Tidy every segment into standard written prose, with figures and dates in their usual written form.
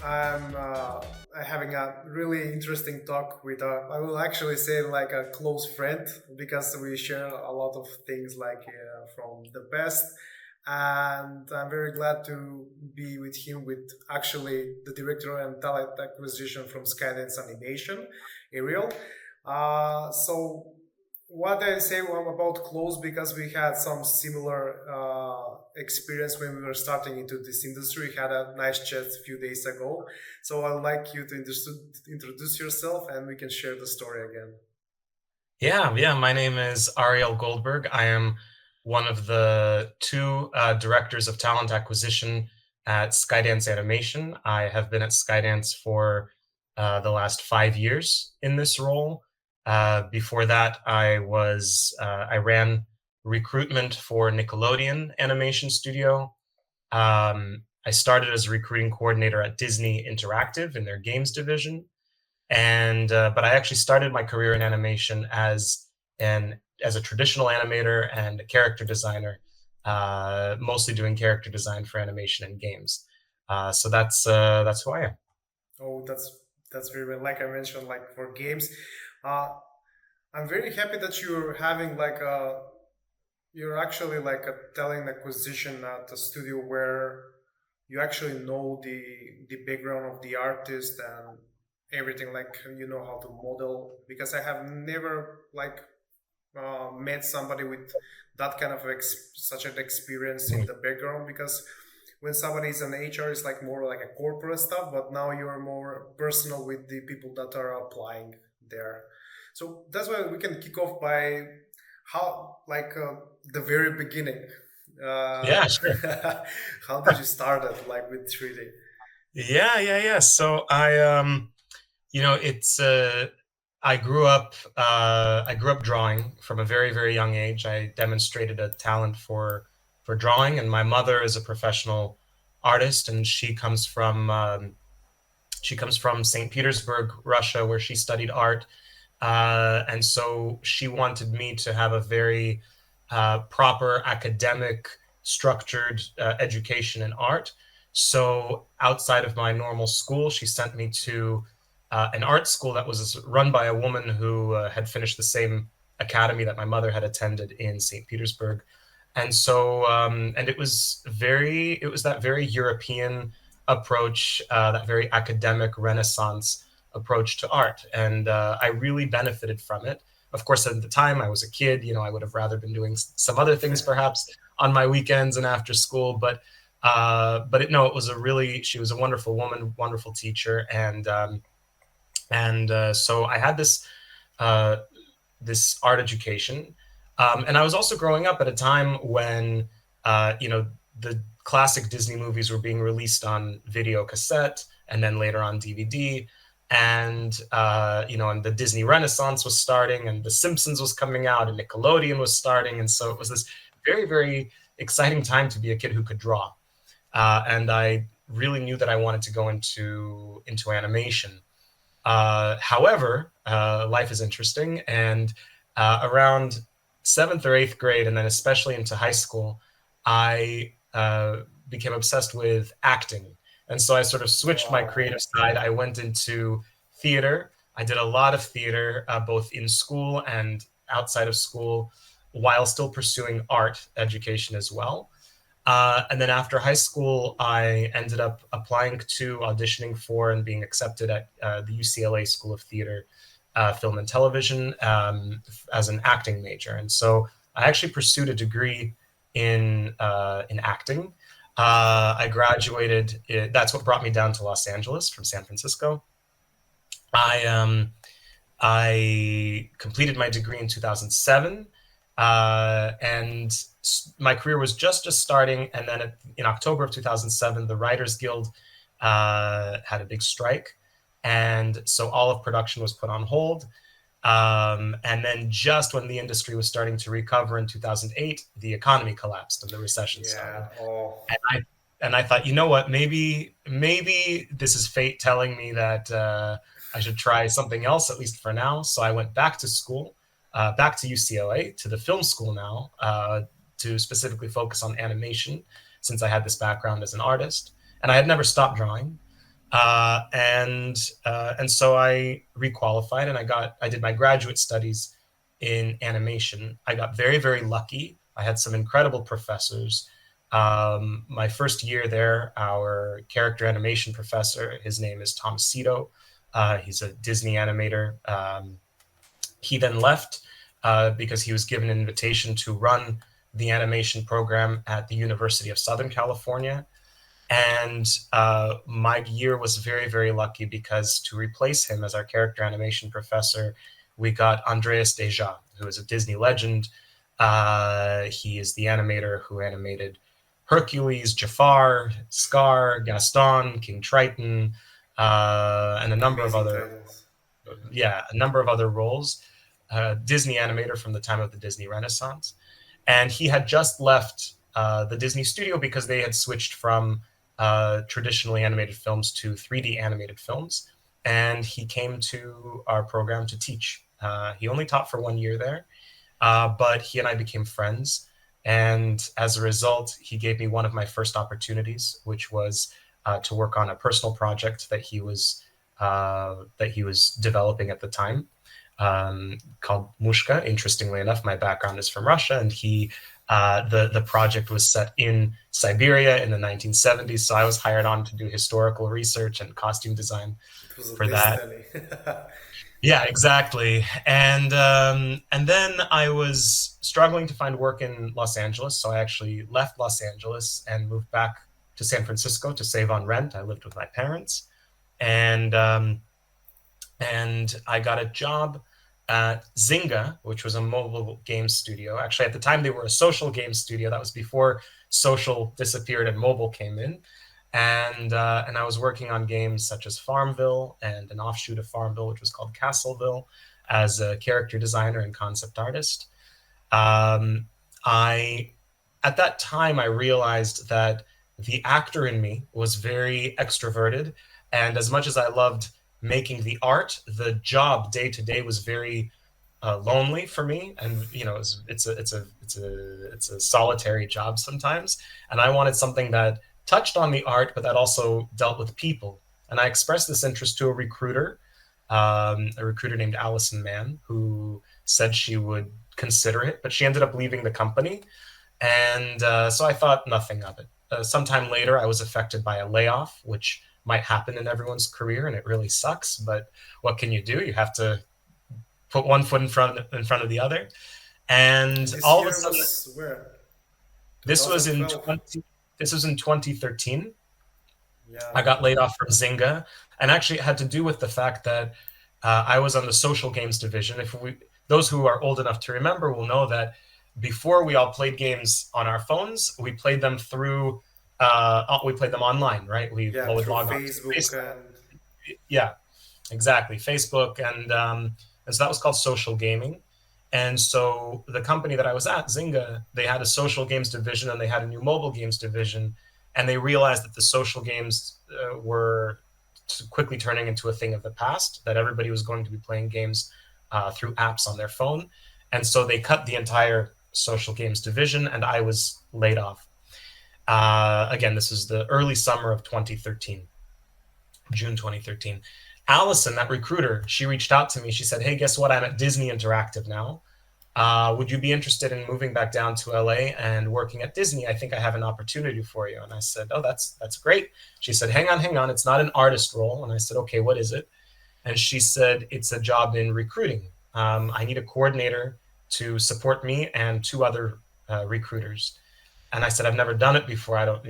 I'm having a really interesting talk with I will actually say like a close friend because we share a lot of things like from the past. And I'm very glad to be with him, with actually the director and talent acquisition from Skydance Animation, Ariel. So what I say about clothes, because we had some similar experience when we were starting into this industry. We had a nice chat a few days ago. So I'd like you to introduce yourself and we can share the story again. Yeah. My name is Ariel Goldberg. I am one of the two directors of talent acquisition at Skydance Animation. I have been at Skydance for the last 5 years in this role. Before that, I ran recruitment for Nickelodeon Animation Studio. I started as a recruiting coordinator at Disney Interactive in their games division. But I actually started my career in animation as a traditional animator and a character designer, mostly doing character design for animation and games. So that's who I am. Oh, that's very well. Like I mentioned, like for games, uh, I'm very happy that you're having like a you're actually like a talent acquisition at a studio where you actually know the background of the artist and everything, like you know how to model, because I have never like met somebody with that kind of such an experience in Mm. the background, because when somebody is an HR, it's like more like a corporate stuff, but now you're more personal with the people that are applying there. So that's why we can kick off by how like the very beginning. Yeah, uh, sure. how did you start it like with 3D? Yeah. So it's I grew up drawing from a very young age. I demonstrated a talent for drawing, and my mother is a professional artist, and she comes from St. Petersburg, Russia, where she studied art. And so she wanted me to have a very proper academic, structured education in art. So outside of my normal school, she sent me to an art school that was run by a woman who had finished the same academy that my mother had attended in St. Petersburg. And it was that very European approach, that very academic Renaissance approach to art. And I really benefited from it. Of course, at the time I was a kid, I would have rather been doing some other things perhaps on my weekends and after school. No, she was a wonderful woman, wonderful teacher. So I had uh, this art education. And I was also growing up at a time when, the classic Disney movies were being released on video cassette and then later on DVD. And the Disney Renaissance was starting, and The Simpsons was coming out, and Nickelodeon was starting. And so it was this very exciting time to be a kid who could draw. And I really knew that I wanted to go into animation. However, life is interesting, and around seventh or eighth grade, and then especially into high school, I became obsessed with acting. And so I sort of switched my Wow. creative side. I went into theater. I did a lot of theater, both in school and outside of school, while still pursuing art education as well. And then after high school, I ended up applying to auditioning for and being accepted at the UCLA School of Theater, Film and Television, as an acting major. And so I actually pursued a degree in acting. I graduated. That's what brought me down to Los Angeles from San Francisco. I I completed my degree in 2007, and my career was just starting. And then in October of 2007, the Writers Guild had a big strike, and so all of production was put on hold. And then just when the industry was starting to recover in 2008, the economy collapsed and the recession started. Yeah. Oh. And I and I thought, you know what, maybe this is fate telling me that I should try something else, at least for now. So I went back to school, back to UCLA, to the film school now, to specifically focus on animation, since I had this background as an artist. And I had never stopped drawing. And so I requalified, and I did my graduate studies in animation. I got very, very lucky. I had some incredible professors. My first year there, our character animation professor, his name is Tom Cito. He's a Disney animator. He then left because he was given an invitation to run the animation program at the University of Southern California. And my year was very, very lucky because to replace him as our character animation professor, we got Andreas Deja, who is a Disney legend. He is the animator who animated Hercules, Jafar, Scar, Gaston, King Triton, and a number of Amazing other, titles. Yeah. yeah, a number of other roles. Disney animator from the time of the Disney Renaissance. And he had just left the Disney studio because they had switched from traditionally animated films to 3D animated films. And he came to our program to teach. He only taught for 1 year there, but he and I became friends. And as a result, he gave me one of my first opportunities, which was to work on a personal project that he was developing at the time, called Mushka. Interestingly enough, my background is from Russia, and the project was set in Siberia in the 1970s. So I was hired on to do historical research and costume design It was a for that. destiny. Yeah, exactly. And then I was struggling to find work in Los Angeles, so I actually left Los Angeles and moved back to San Francisco to save on rent. I lived with my parents, and and I got a job at Zynga, which was a mobile game studio. Actually, at the time, they were a social game studio. That was before social disappeared and mobile came in. And I was working on games such as Farmville and an offshoot of Farmville, which was called Castleville, as a character designer and concept artist. Um, I At that time I realized that the actor in me was very extroverted, and as much as I loved making the art, the job day to day was very lonely for me, and it's a solitary job sometimes, and I wanted something that touched on the art, but that also dealt with people. And I expressed this interest to a recruiter named Allison Mann, who said she would consider it, but she ended up leaving the company, and so I thought nothing of it. Sometime later, I was affected by a layoff, which might happen in everyone's career, and it really sucks. But what can you do? You have to put one foot in front of the other. And And this all of a year sudden, was where? this was in 2012. 20, this was in 2013. Yeah. I got laid off from Zynga, and actually it had to do with the fact that I was on the social games division. Those who are old enough to remember will know that before we all played games on our phones, we played them we played them online, right? We Yeah, would through log on to Facebook Facebook. and Yeah, exactly, Facebook, and so that was called social gaming. And so the company that I was at, Zynga, they had a social games division and they had a new mobile games division, and they realized that the social games were quickly turning into a thing of the past, that everybody was going to be playing games through apps on their phone. And so they cut the entire social games division, and I was laid off. Again, this is the early summer of 2013, June 2013. Allison, that recruiter, she reached out to me. She said, "Hey, guess what? I'm at Disney Interactive now. Would you be interested in moving back down to LA and working at Disney? I think I have an opportunity for you." And I said, "Oh, that's great." She said, hang on. It's not an artist role." And I said, "Okay, what is it?" And she said, "It's a job in recruiting. I need a coordinator to support me and two other recruiters." And I said, "I've never done it before. I don't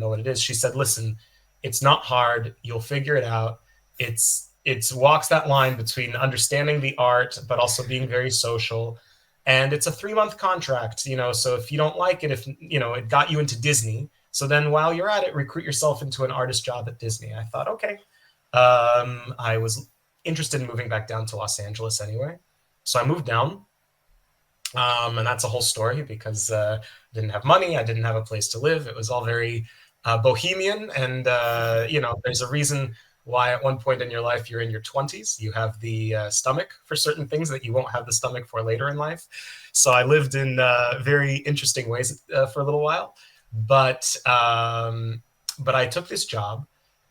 know what it is." She said, "Listen, it's not hard. You'll figure it out. It's walks that line between understanding the art, but also being very social. And it's a 3 month contract, so if you don't like it, if, it got you into Disney. So then while you're at it, recruit yourself into an artist job at Disney." I thought, okay. I was interested in moving back down to Los Angeles anyway. So I moved down. And that's a whole story because I didn't have money. I didn't have a place to live. It was all very bohemian. And, there's a reason why at one point in your life, you're in your 20s. You have the stomach for certain things that you won't have the stomach for later in life. So I lived in very interesting ways for a little while. But I took this job.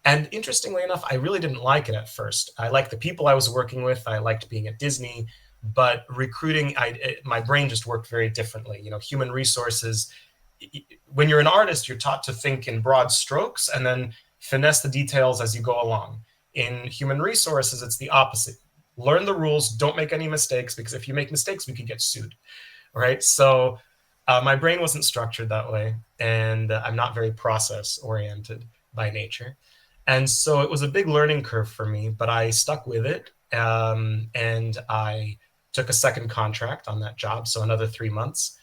And interestingly enough, I really didn't like it at first. I liked the people I was working with. I liked being at Disney, but recruiting, my brain just worked very differently. Human resources. When you're an artist, you're taught to think in broad strokes and then finesse the details as you go along. In human resources, it's the opposite. Learn the rules. Don't make any mistakes, because if you make mistakes, we could get sued. Right. So my brain wasn't structured that way, and I'm not very process oriented by nature. And so it was a big learning curve for me, but I stuck with it. And I took a second contract on that job, so another 3 months.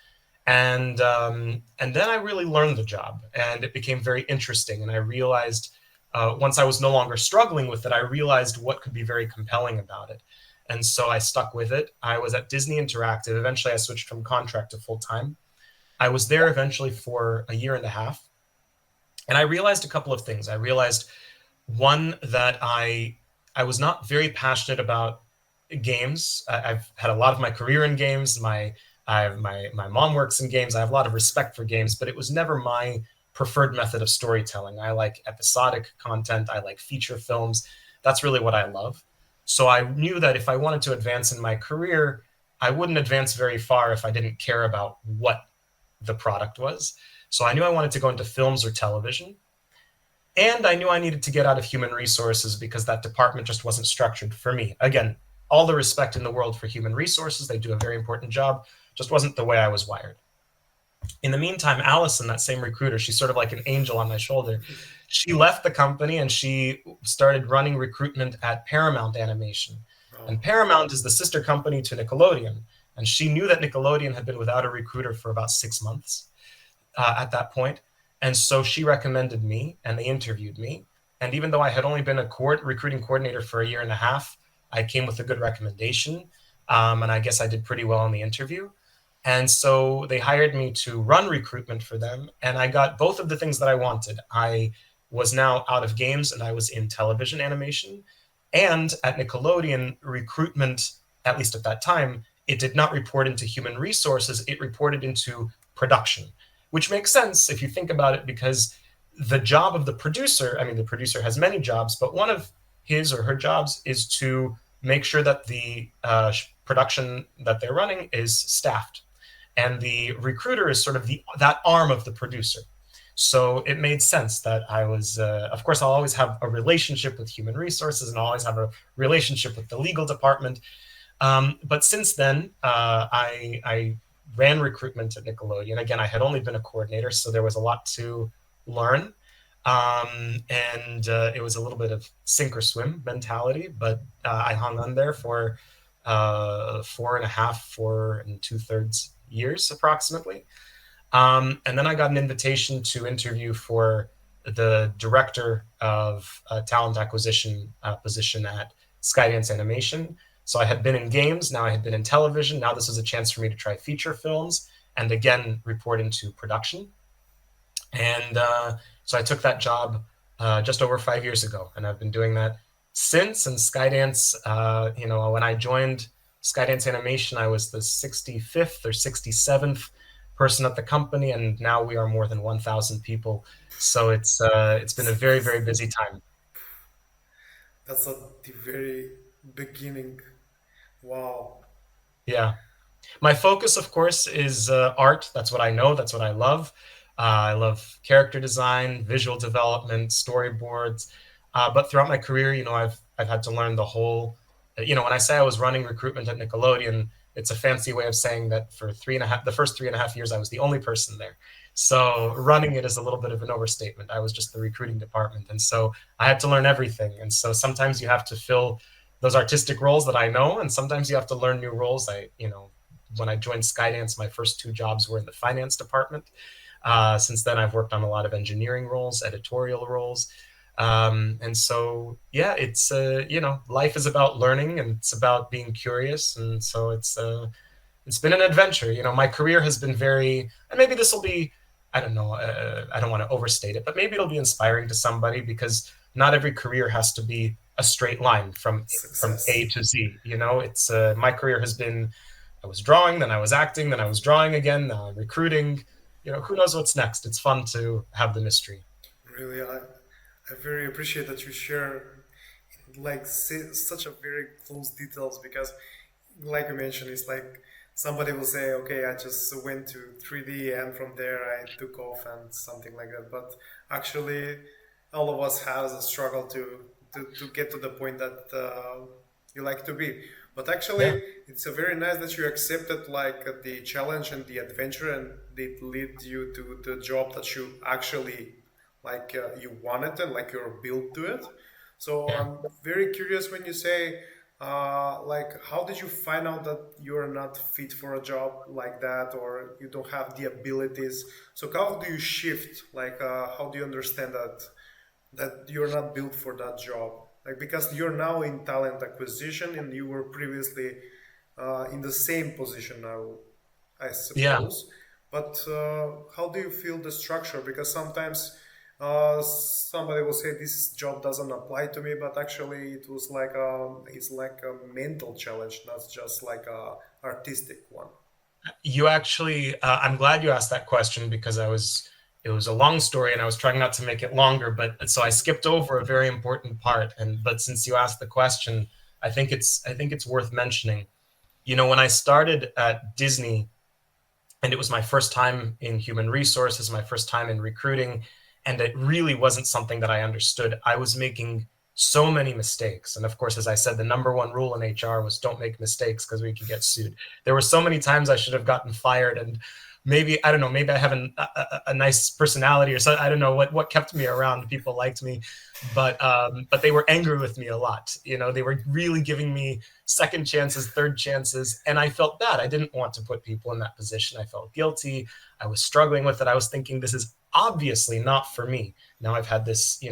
And then I really learned the job, and it became very interesting. And I realized, once I was no longer struggling with it, I realized what could be very compelling about it. And so I stuck with it. I was at Disney Interactive. Eventually, I switched from contract to full time. I was there eventually for a year and a half. And I realized a couple of things. I realized, one, that I was not very passionate about games. I've had a lot of my career in games. My mom works in games. I have a lot of respect for games, but it was never my preferred method of storytelling. I like episodic content. I like feature films. That's really what I love. So I knew that if I wanted to advance in my career, I wouldn't advance very far if I didn't care about what the product was. So I knew I wanted to go into films or television. And I knew I needed to get out of human resources because that department just wasn't structured for me. Again, all the respect in the world for human resources. They do a very important job. Just wasn't the way I was wired. In the meantime, Allison, that same recruiter, she's sort of like an angel on my shoulder. She left the company and she started running recruitment at Paramount Animation. Oh, And Paramount is the sister company to Nickelodeon. And she knew that Nickelodeon had been without a recruiter for about 6 months at that point. And so she recommended me, and they interviewed me. And even though I had only been a recruiting coordinator for a year and a half, I came with a good recommendation. And I guess I did pretty well in the interview. And so they hired me to run recruitment for them. And I got both of the things that I wanted. I was now out of games and I was in television animation. And at Nickelodeon, recruitment, at least at that time, it did not report into human resources, it reported into production, which makes sense if you think about it, because the job of the producer, I mean, the producer has many jobs, but one of his or her jobs is to make sure that the production that they're running is staffed. And the recruiter is sort of that arm of the producer. So it made sense that I was, of course, I'll always have a relationship with human resources and I'll always have a relationship with the legal department. But since then, I ran recruitment at Nickelodeon. Again, I had only been a coordinator, so there was a lot to learn. And it was a little bit of sink or swim mentality, but I hung on there for 4.5, 4 2/3 years approximately. And then I got an invitation to interview for the director of talent acquisition position at Skydance Animation. So I had been in games, now I had been in television. Now this was a chance for me to try feature films and again report into production. And so I took that job just over 5 years ago, and I've been doing that since. And Skydance, when I joined Skydance Animation, I was the 65th or 67th person at the company, and now we are more than 1,000 people. So it's been a very, very busy time. that's at the very beginning. Wow. Yeah. My focus, of course, is art. That's what I know. That's what I love. I love character design, visual development, storyboards. But throughout my career, I've had to learn the whole. When I say I was running recruitment at Nickelodeon, it's a fancy way of saying that for the first 3.5 years, I was the only person there. So running it is a little bit of an overstatement. I was just the recruiting department, and so I had to learn everything. And so sometimes you have to fill those artistic roles that I know, and sometimes you have to learn new roles. When I joined Skydance, my first two jobs were in the finance department. Since then, I've worked on a lot of engineering roles, editorial roles. And so, yeah, it's, life is about learning and it's about being curious. And so it's been an adventure. My career has been and maybe this will be, I don't know, I don't want to overstate it, but maybe it'll be inspiring to somebody, because not every career has to be a straight line from A Success. to Z. It's my career has been, I was drawing, then I was acting, then I was drawing again, now I'm recruiting. Who knows what's next? It's fun to have the mystery. Really, I very appreciate that you share like such a very close details because like you mentioned, it's like somebody will say, okay, I just went to 3D and from there I took off and something like that. But actually, all of us has a struggle to get to the point that you like to be. But Yeah, actually, it's a very nice that you accepted like the challenge and the adventure, and it lead you to the job that you actually like you wanted and like you're built to it. So yeah, I'm very curious when you say like, how did you find out that you're not fit for a job like that, or you don't have the abilities? So how do you shift? Like, how do you understand that you're not built for that job? Like, because you're now in talent acquisition, and you were previously in the same position now, I yeah. suppose. But how do you feel the structure? Because sometimes somebody will say this job doesn't apply to me, but actually it was like it's like a mental challenge, not just like a artistic one. You actually, I'm glad you asked that question because it was a long story and I was trying not to make it longer, but so I skipped over a very important part. But since you asked the question, I think it's worth mentioning. You know, when I started at Disney, and it was my first time in human resources, my first time in recruiting, and it really wasn't something that I understood. I was making so many mistakes, and of course, as I said, the number one rule in HR was don't make mistakes because we could get sued. There were so many times I should have gotten fired, and maybe I don't know, maybe I have a nice personality or something. I don't know what kept me around. People liked me, but they were angry with me a lot. You know, they were really giving me second chances, third chances, and I felt bad. I didn't want to put people in that position. I felt guilty. I was struggling with it. I was thinking this is obviously not for me. Now I've had this,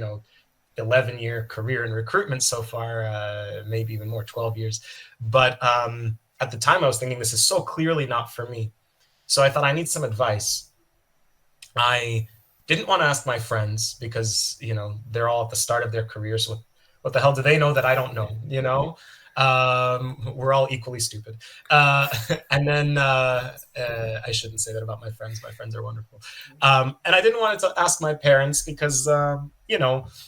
11-year career in recruitment so far, maybe even more, 12 years. But at the time, I was thinking this is so clearly not for me. So I thought I need some advice. I didn't want to ask my friends because, they're all at the start of their careers. What the hell do they know that I don't know? We're all equally stupid. And then I shouldn't say that about my friends. My friends are wonderful. And I didn't want to ask my parents because,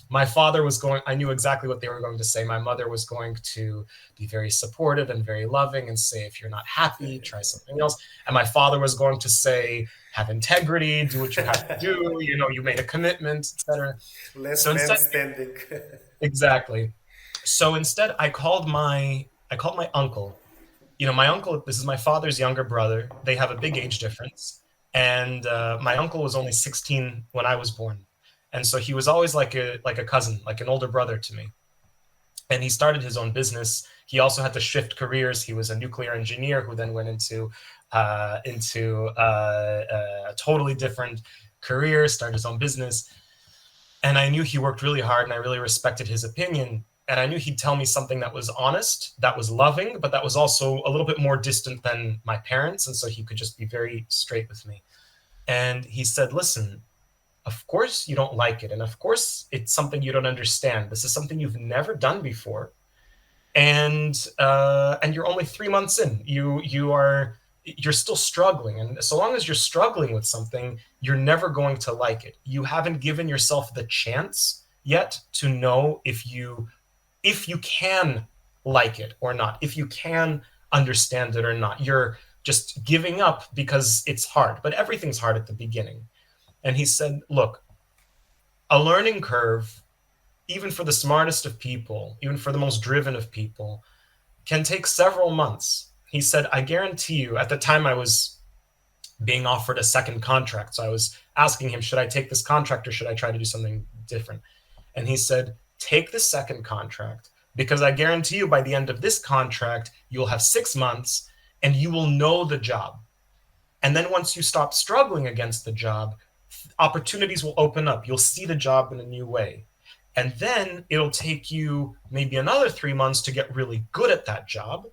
my father was going, I knew exactly what they were going to say. My mother was going to be very supportive and very loving and say, if you're not happy, try something else. And my father was going to say, have integrity, do what you have to do, you made a commitment, etc. Less So man instead, standing. exactly. So instead I called my uncle. My uncle, this is my father's younger brother. They have a big age difference. And my uncle was only 16 when I was born. And so he was always like a cousin, like an older brother to me. And he started his own business. He also had to shift careers. He was a nuclear engineer who then went a totally different career, started his own business. And I knew he worked really hard, and I really respected his opinion. And I knew he'd tell me something that was honest, that was loving, but that was also a little bit more distant than my parents. And so he could just be very straight with me. And he said, listen, of course you don't like it. And of course it's something you don't understand. This is something you've never done before, and you're only 3 months in. You're still struggling, and so long as you're struggling with something, you're never going to like it. You haven't given yourself the chance yet to know if you can like it or not, if you can understand it or not. You're just giving up because it's hard, but everything's hard at the beginning. And he said, look, a learning curve, even for the smartest of people, even for the most driven of people, can take several months. He said, I guarantee you, at the time I was being offered a second contract. So I was asking him, should I take this contract or should I try to do something different? And he said, take the second contract because I guarantee you by the end of this contract, you'll have 6 months and you will know the job. And then once you stop struggling against the job, opportunities will open up. You'll see the job in a new way. And then it'll take you maybe another 3 months to get really good at that job.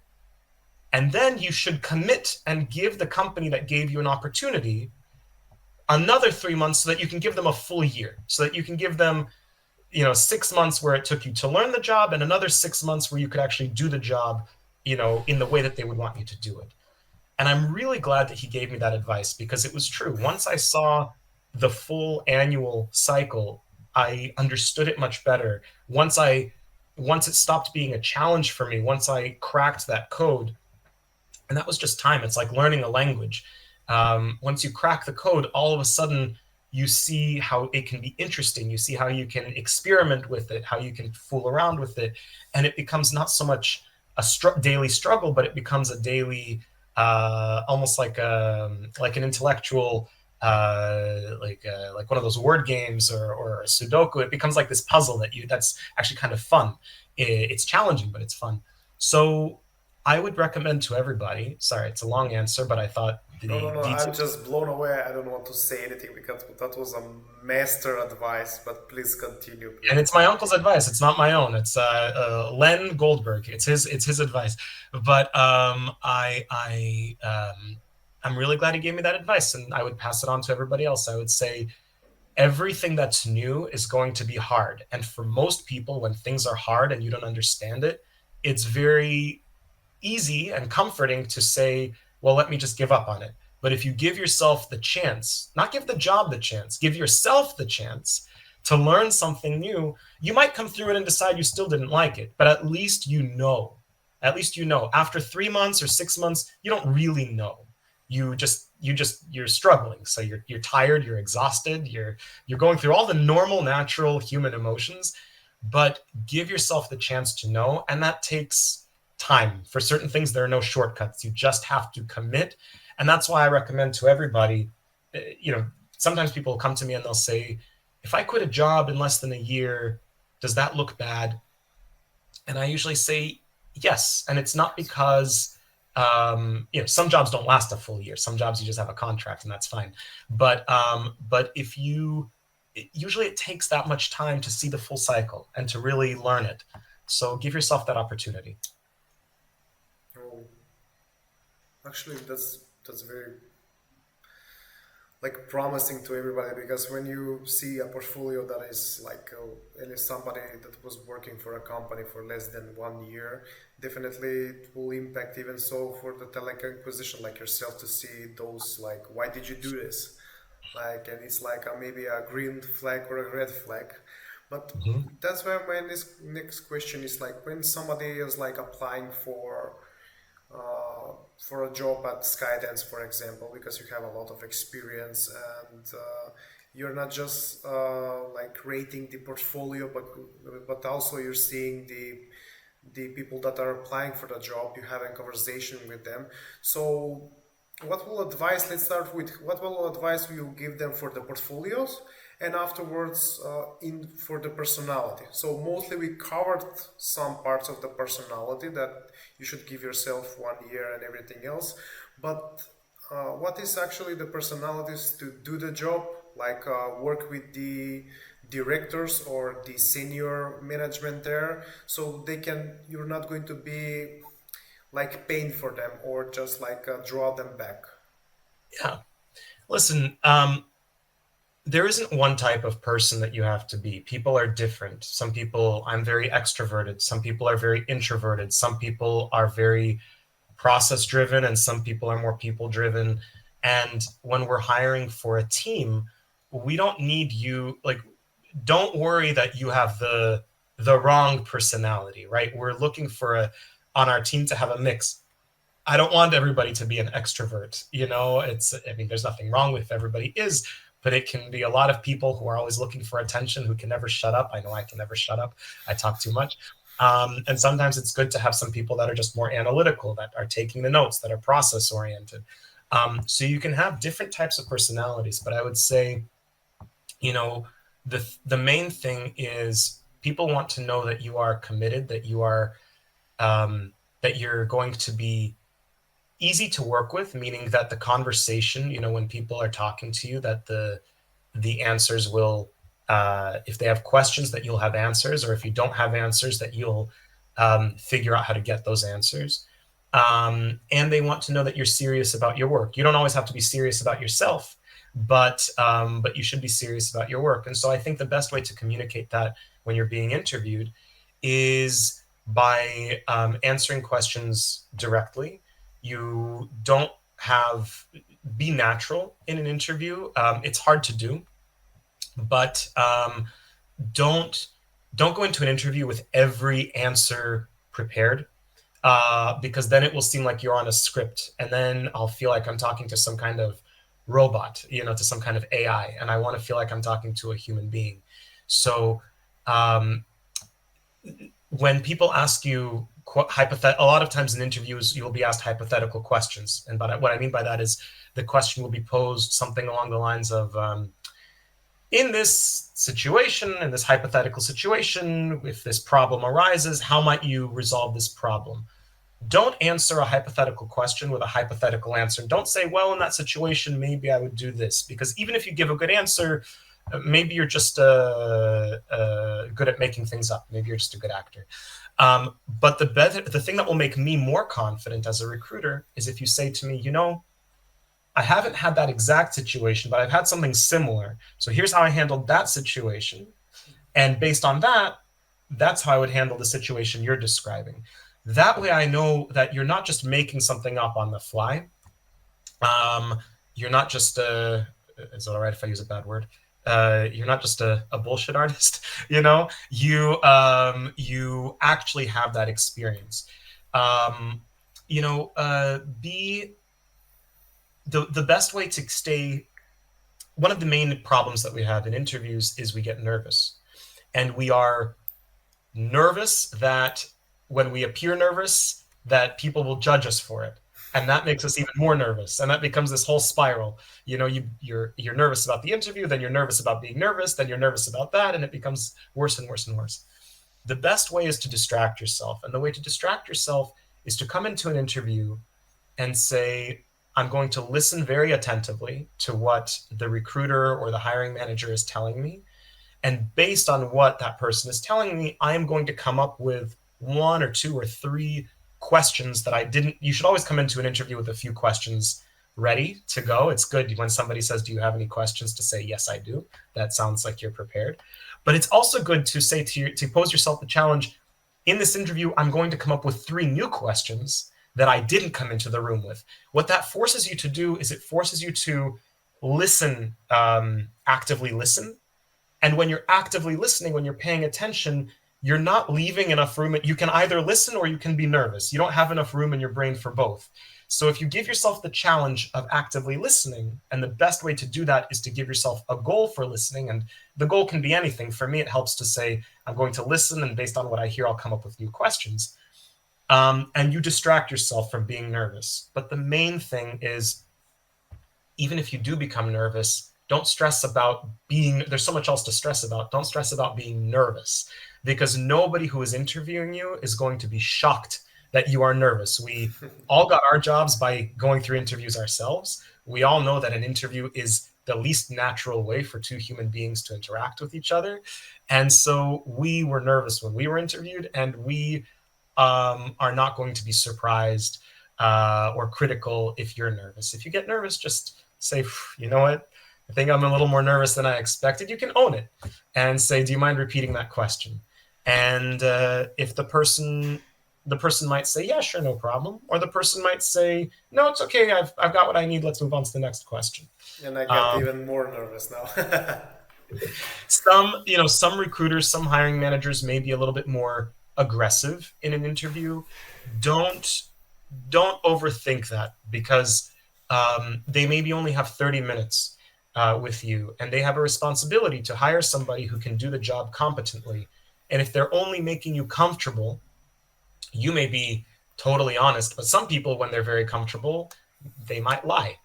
And then you should commit and give the company that gave you an opportunity another 3 months so that you can give them a full year, so that you can give them 6 months where it took you to learn the job and another 6 months where you could actually do the job in the way that they would want you to do it. And I'm really glad that he gave me that advice because it was true. Once I saw the full annual cycle, I understood it much better. Once it stopped being a challenge for me, once I cracked that code, and that was just time. It's like learning a language. Once you crack the code, all of a sudden you see how it can be interesting. You see how you can experiment with it, how you can fool around with it, and it becomes not so much a daily struggle, but it becomes a daily, almost like an intellectual, like one of those word games or a Sudoku. It becomes like this puzzle that's actually kind of fun. It's challenging, but it's fun. So I would recommend to everybody. Sorry, it's a long answer, but I thought No, no, the no. I'm details. just blown away. I don't want to say anything because that was a master advice. But please continue, And please. it's my uncle's advice. It's not my own. It's Len Goldberg. It's his advice. But I'm really glad he gave me that advice, and I would pass it on to everybody else. I would say everything that's new is going to be hard, and for most people, when things are hard and you don't understand it, it's very easy and comforting to say, well, let me just give up on it. But if you give yourself the chance, not give the job the chance, give yourself the chance to learn something new, you might come through it and decide you still didn't like it, but at least you know. At least you know. After 3 months or 6 months, you don't really know. You're struggling. So you're tired, you're exhausted, you're going through all the normal, natural human emotions, but give yourself the chance to know, and that takes time. For certain things, there are no shortcuts. You just have to commit. And that's why I recommend to everybody, sometimes people come to me and they'll say, if I quit a job in less than a year, does that look bad? And I usually say yes. And it's not because, some jobs don't last a full year. Some jobs you just have a contract and that's fine. But if you, usually it takes that much time to see the full cycle and to really learn it. So give yourself that opportunity. Oh, actually, that's very promising to everybody because when you see a portfolio that is and is somebody that was working for a company for less than 1 year, definitely it will impact even so for the talent acquisition like yourself to see those why did you do this, and it's maybe a green flag or a red flag. But Mhm. that's where my next question is when somebody is applying for a job at Skydance, for example, because you have a lot of experience and you're not just creating the portfolio, but also you're seeing the people that are applying for the job. You having conversation with them. So, what will advice? Let's start with what will advice will you give them for the portfolios, and afterwards in for the personality. So mostly we covered some parts of the personality that you should give yourself 1 year and everything else. But what is actually the personalities to do the job? Work with the directors or the senior management there, so they can. You're not going to be pain for them or just draw them back. Yeah. Listen, there isn't one type of person that you have to be. People are different. Some people, I'm very extroverted. Some people are very introverted. Some people are very process driven, and some people are more people driven. And when we're hiring for a team, we don't need you, don't worry that you have the wrong personality, right? We're looking for on our team to have a mix. I don't want everybody to be an extrovert. I mean, there's nothing wrong with if everybody is, but it can be a lot of people who are always looking for attention, who can never shut up. I know I can never shut up. I talk too much. And sometimes it's good to have some people that are just more analytical, that are taking the notes, that are process oriented. So you can have different types of personalities, but I would say, you know, the main thing is people want to know that you are committed, um, that you're going to be easy to work with, meaning that the conversation, when people are talking to you, that the answers will, if they have questions, that you'll have answers, or if you don't have answers, that you'll figure out how to get those answers. And they want to know that you're serious about your work. You don't always have to be serious about yourself, but you should be serious about your work. And so I think the best way to communicate that when you're being interviewed is by answering questions directly. You don't have be natural in an interview. It's hard to do, but don't don't go into an interview with every answer prepared, because then it will seem like you're on a script, and then I'll feel like I'm talking to some kind of robot, to some kind of AI, and I want to feel like I'm talking to a human being. So um, when people ask you a lot of times in interviews, you'll be asked hypothetical questions, and what I mean by that is the question will be posed something along the lines of, in this situation, in this hypothetical situation, if this problem arises, how might you resolve this problem? Don't answer a hypothetical question with a hypothetical answer. Don't say, well, in that situation, maybe I would do this. Because even if you give a good answer, maybe you're just good at making things up. Maybe you're just a good actor. But the thing that will make me more confident as a recruiter is if you say to me, I haven't had that exact situation, but I've had something similar. So here's how I handled that situation. And based on that, that's how I would handle the situation you're describing. That way I know that you're not just making something up on the fly. You're not just is it all right if I use a bad word? You're not just a bullshit artist, you actually have that experience. Be the best way to stay. One of the main problems that we have in interviews is we get nervous, and we are nervous that when we appear nervous, that people will judge us for it, and that makes us even more nervous, and that becomes this whole spiral. You're nervous about the interview, then you're nervous about being nervous, then you're nervous about that, and it becomes worse and worse and worse. The best way is to distract yourself, and the way to distract yourself is to come into an interview and say, I'm going to listen very attentively to what the recruiter or the hiring manager is telling me. And based on what that person is telling me, I am going to come up with one or two or three questions that I didn't. You should always come into an interview with a few questions ready to go. It's good when somebody says, do you have any questions, to say, yes, I do. That sounds like you're prepared. But it's also good to say to pose yourself the challenge. In this interview, I'm going to come up with 3 new questions that I didn't come into the room with. What that forces you to do is it forces you to listen, actively listen. And when you're actively listening, when you're paying attention, you're not leaving enough room. You can either listen or you can be nervous. You don't have enough room in your brain for both. So if you give yourself the challenge of actively listening, and the best way to do that is to give yourself a goal for listening, and the goal can be anything. For me, it helps to say, I'm going to listen, and based on what I hear, I'll come up with new questions. And you distract yourself from being nervous. But the main thing is, even if you do become nervous, don't stress about there's so much else to stress about. Don't stress about being nervous, because nobody who is interviewing you is going to be shocked that you are nervous. We all got our jobs by going through interviews ourselves. We all know that an interview is the least natural way for 2 human beings to interact with each other. And so we were nervous when we were interviewed, and we are not going to be surprised or critical if you're nervous. If you get nervous, just say, you know what? I think I'm a little more nervous than I expected. You can own it and say, do you mind repeating that question? And if the person might say, yeah, sure, no problem. Or the person might say, no, it's okay. I've got what I need. Let's move on to the next question. And I get even more nervous now. Some recruiters, some hiring managers may be a little bit more aggressive in an interview. Don't overthink that, because they maybe only have 30 minutes with you, and they have a responsibility to hire somebody who can do the job competently. And if they're only making you comfortable, you may be totally honest, but some people, when they're very comfortable, they might lie,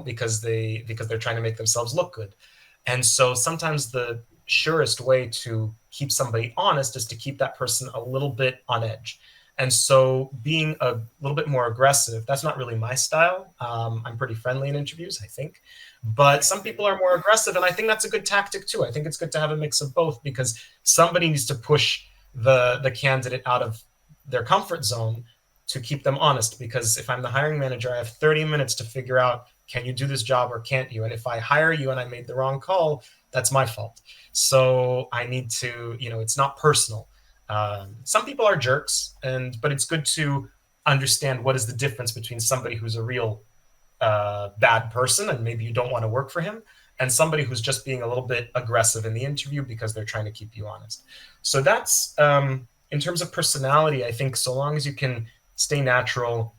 because they're trying to make themselves look good. And so sometimes the surest way to keep somebody honest is to keep that person a little bit on edge. And so being a little bit more aggressive, that's not really my style. I'm pretty friendly in interviews, I think. But some people are more aggressive, and I think that's a good tactic too. I think it's good to have a mix of both, because somebody needs to push the candidate out of their comfort zone to keep them honest. Because if I'm the hiring manager, I have 30 minutes to figure out, can you do this job or can't you? And if I hire you and I made the wrong call, that's my fault. So I need to, it's not personal. Some people are jerks, but it's good to understand what is the difference between somebody who's a real bad person and maybe you don't want to work for him, and somebody who's just being a little bit aggressive in the interview because they're trying to keep you honest. So that's in terms of personality. I think so long as you can stay natural,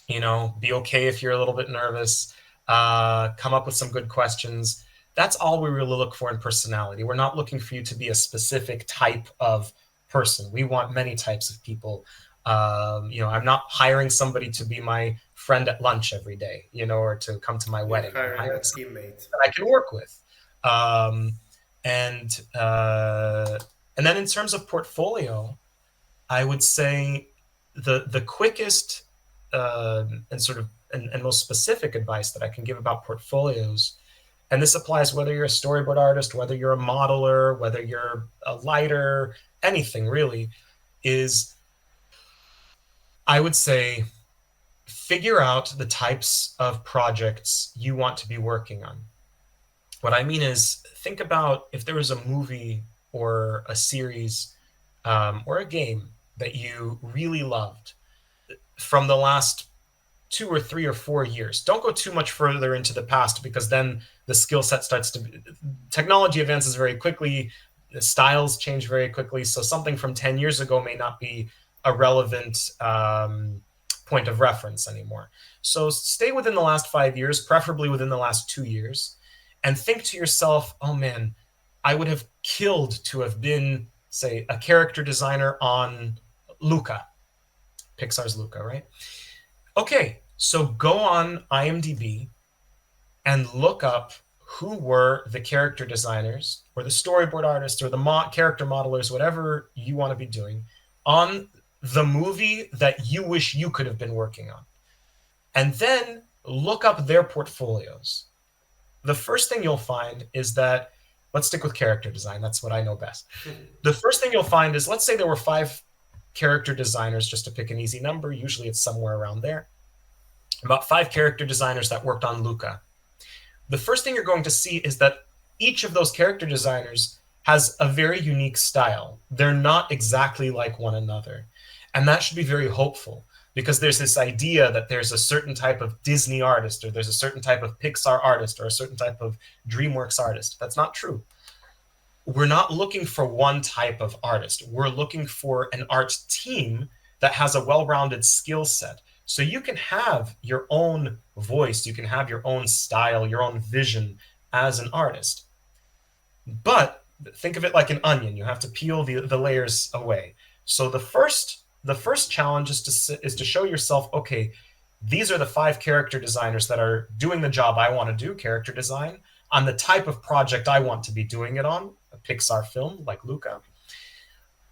be okay if you're a little bit nervous, come up with some good questions. That's all we really look for in personality. We're not looking for you to be a specific type of person. We want many types of people. I'm not hiring somebody to be my friend at lunch every day, or to come to my You're wedding. I'm hiring hiring a somebody teammate. that I can work with. Um, and and then in terms of portfolio, I would say the quickest and sort of and most specific advice that I can give about portfolios, and this applies whether you're a storyboard artist, whether you're a modeler, whether you're a lighter, anything really, is I would say figure out the types of projects you want to be working on. What I mean is think about if there was a movie or a series or a game that you really loved from the last 2 or 3 or 4 years. Don't go too much further into the past because then the skill set starts to technology advances very quickly, the styles change very quickly. So something from 10 years ago may not be a relevant point of reference anymore. So stay within the last 5 years, preferably within the last 2 years, and think to yourself, oh man, I would have killed to have been, say, a character designer on Luca, Pixar's Luca, right? Okay, so go on IMDb and look up who were the character designers or the storyboard artists or the character modelers, whatever you want to be doing, on the movie that you wish you could have been working on. And then look up their portfolios. The first thing you'll find is that, let's stick with character design. That's what I know best. The first thing you'll find is, let's say there were 5 character designers, just to pick an easy number. Usually it's somewhere around there. About 5 character designers that worked on Luca. The first thing you're going to see is that each of those character designers has a very unique style. They're not exactly like one another. And that should be very hopeful, because there's this idea that there's a certain type of Disney artist, or there's a certain type of Pixar artist, or a certain type of DreamWorks artist. That's not true. We're not looking for one type of artist. We're looking for an art team that has a well-rounded skill set. So you can have your own voice, you can have your own style, your own vision as an artist. But think of it like an onion. You have to peel the layers away. So the first challenge is to show yourself, okay, these are the 5 character designers that are doing the job I want to do, character design, on the type of project I want to be doing it on, a Pixar film like Luca.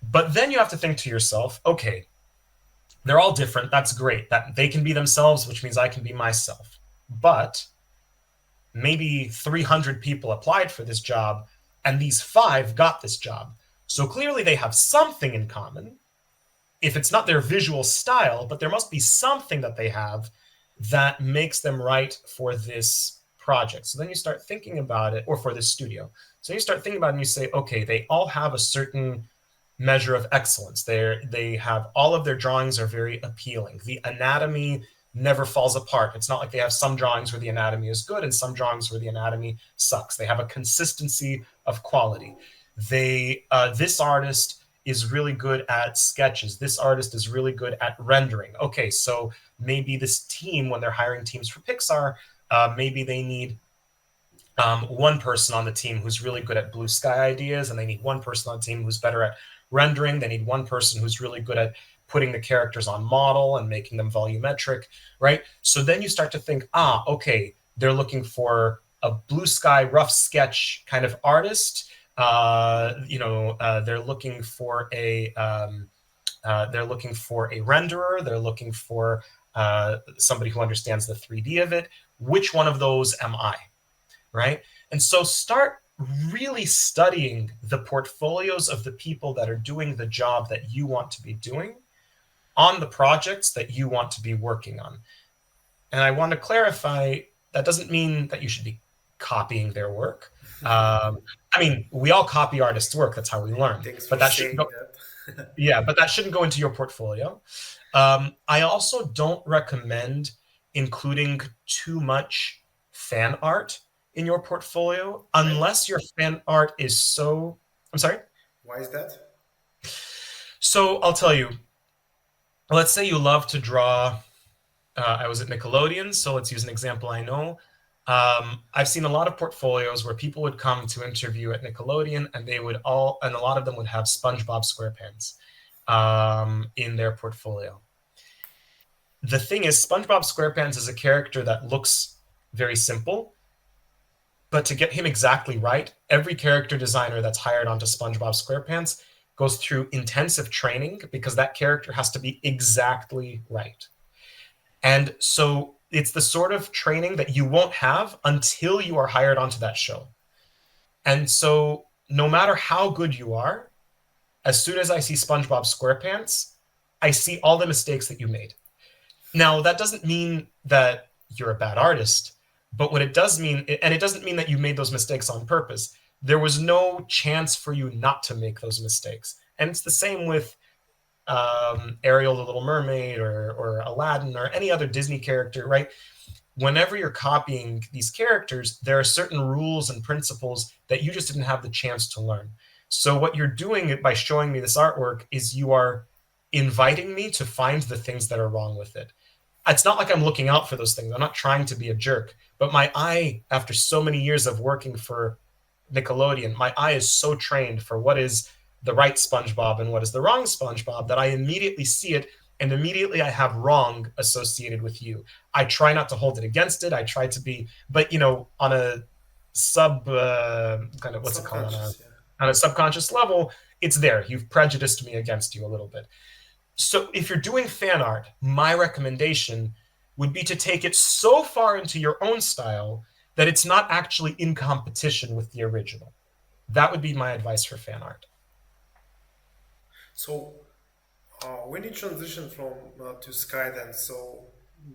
But then you have to think to yourself, okay, they're all different. That's great. That they can be themselves, which means I can be myself. But maybe 300 people applied for this job, and these 5 got this job. So clearly they have something in common. If it's not their visual style, but there must be something that they have that makes them right for this project. So then you start thinking about it, or for this studio. So you start thinking about it and you say, okay, they all have a certain measure of excellence. They have, all of their drawings are very appealing. The anatomy never falls apart. It's not like they have some drawings where the anatomy is good and some drawings where the anatomy sucks. They have a consistency of quality. This artist is really good at sketches. This artist is really good at rendering. Okay, so maybe this team, when they're hiring teams for Pixar, maybe they need one person on the team who's really good at blue sky ideas, and they need one person on the team who's better at rendering. They need one person who's really good at putting the characters on model and making them volumetric, right? So then you start to think, okay, they're looking for a blue sky rough sketch kind of artist. They're looking for a renderer. They're looking for somebody who understands the 3D of it. Which one of those am I, right? And so start really studying the portfolios of the people that are doing the job that you want to be doing on the projects that you want to be working on. And I want to clarify, that doesn't mean that you should be copying their work. I mean, we all copy artists' work. That's how we learn. Thanks But for that shouldn't saying go, that. yeah, but that shouldn't go into your portfolio. I also don't recommend including too much fan art in your portfolio Right? unless your fan art is so. I'm sorry. Why is that? So I'll tell you. Let's say you love to draw. I was at Nickelodeon, so let's use an example I know. I've seen a lot of portfolios where people would come to interview at Nickelodeon, and and a lot of them would have SpongeBob SquarePants in their portfolio. The thing is, SpongeBob SquarePants is a character that looks very simple, but to get him exactly right, every character designer that's hired onto SpongeBob SquarePants goes through intensive training because that character has to be exactly right. And so it's the sort of training that you won't have until you are hired onto that show. And so no matter how good you are, as soon as I see SpongeBob SquarePants, I see all the mistakes that you made. Now, that doesn't mean that you're a bad artist, but what it does mean, and it doesn't mean that you made those mistakes on purpose, there was no chance for you not to make those mistakes. And it's the same with Ariel the Little Mermaid or Aladdin or any other Disney character, right? Whenever you're copying these characters, there are certain rules and principles that you just didn't have the chance to learn. So what you're doing by showing me this artwork is you are inviting me to find the things that are wrong with it. It's not like I'm looking out for those things. I'm not trying to be a jerk, but my eye, after so many years of working for Nickelodeon, my eye is so trained for what is the right SpongeBob and what is the wrong SpongeBob that I immediately see it and immediately I have wrong associated with you. I try not to hold it against it. I try to be, but on a sub kind of what's it called Subconscious, yeah. on a subconscious level, it's there. You've prejudiced me against you a little bit. So if you're doing fan art, my recommendation would be to take it so far into your own style that it's not actually in competition with the original. That would be my advice for fan art. So when you transition from to Skydance, so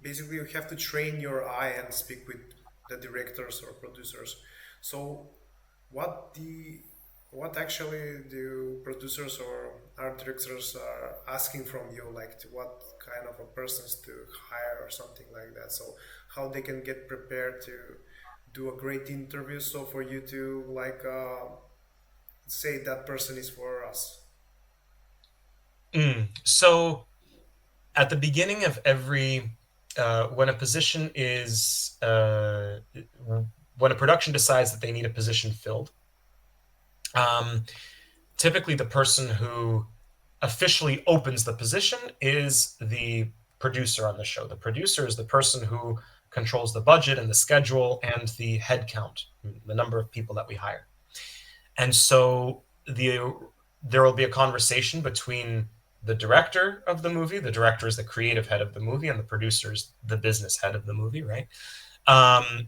basically you have to train your eye and speak with the directors or producers. So what the what actually do producers or art directors are asking from you, like to what kind of a persons to hire or something like that? So how they can get prepared to do a great interview, so for you to like say that person is for us. So at the beginning of every, when a position is, when a production decides that they need a position filled, um, typically the person who officially opens the position is the producer on the show. The producer is the person who controls the budget and the schedule and the head count, the number of people that we hire. And so there will be a conversation between the director of the movie. The director is the creative head of the movie, and the producer is the business head of the movie, right?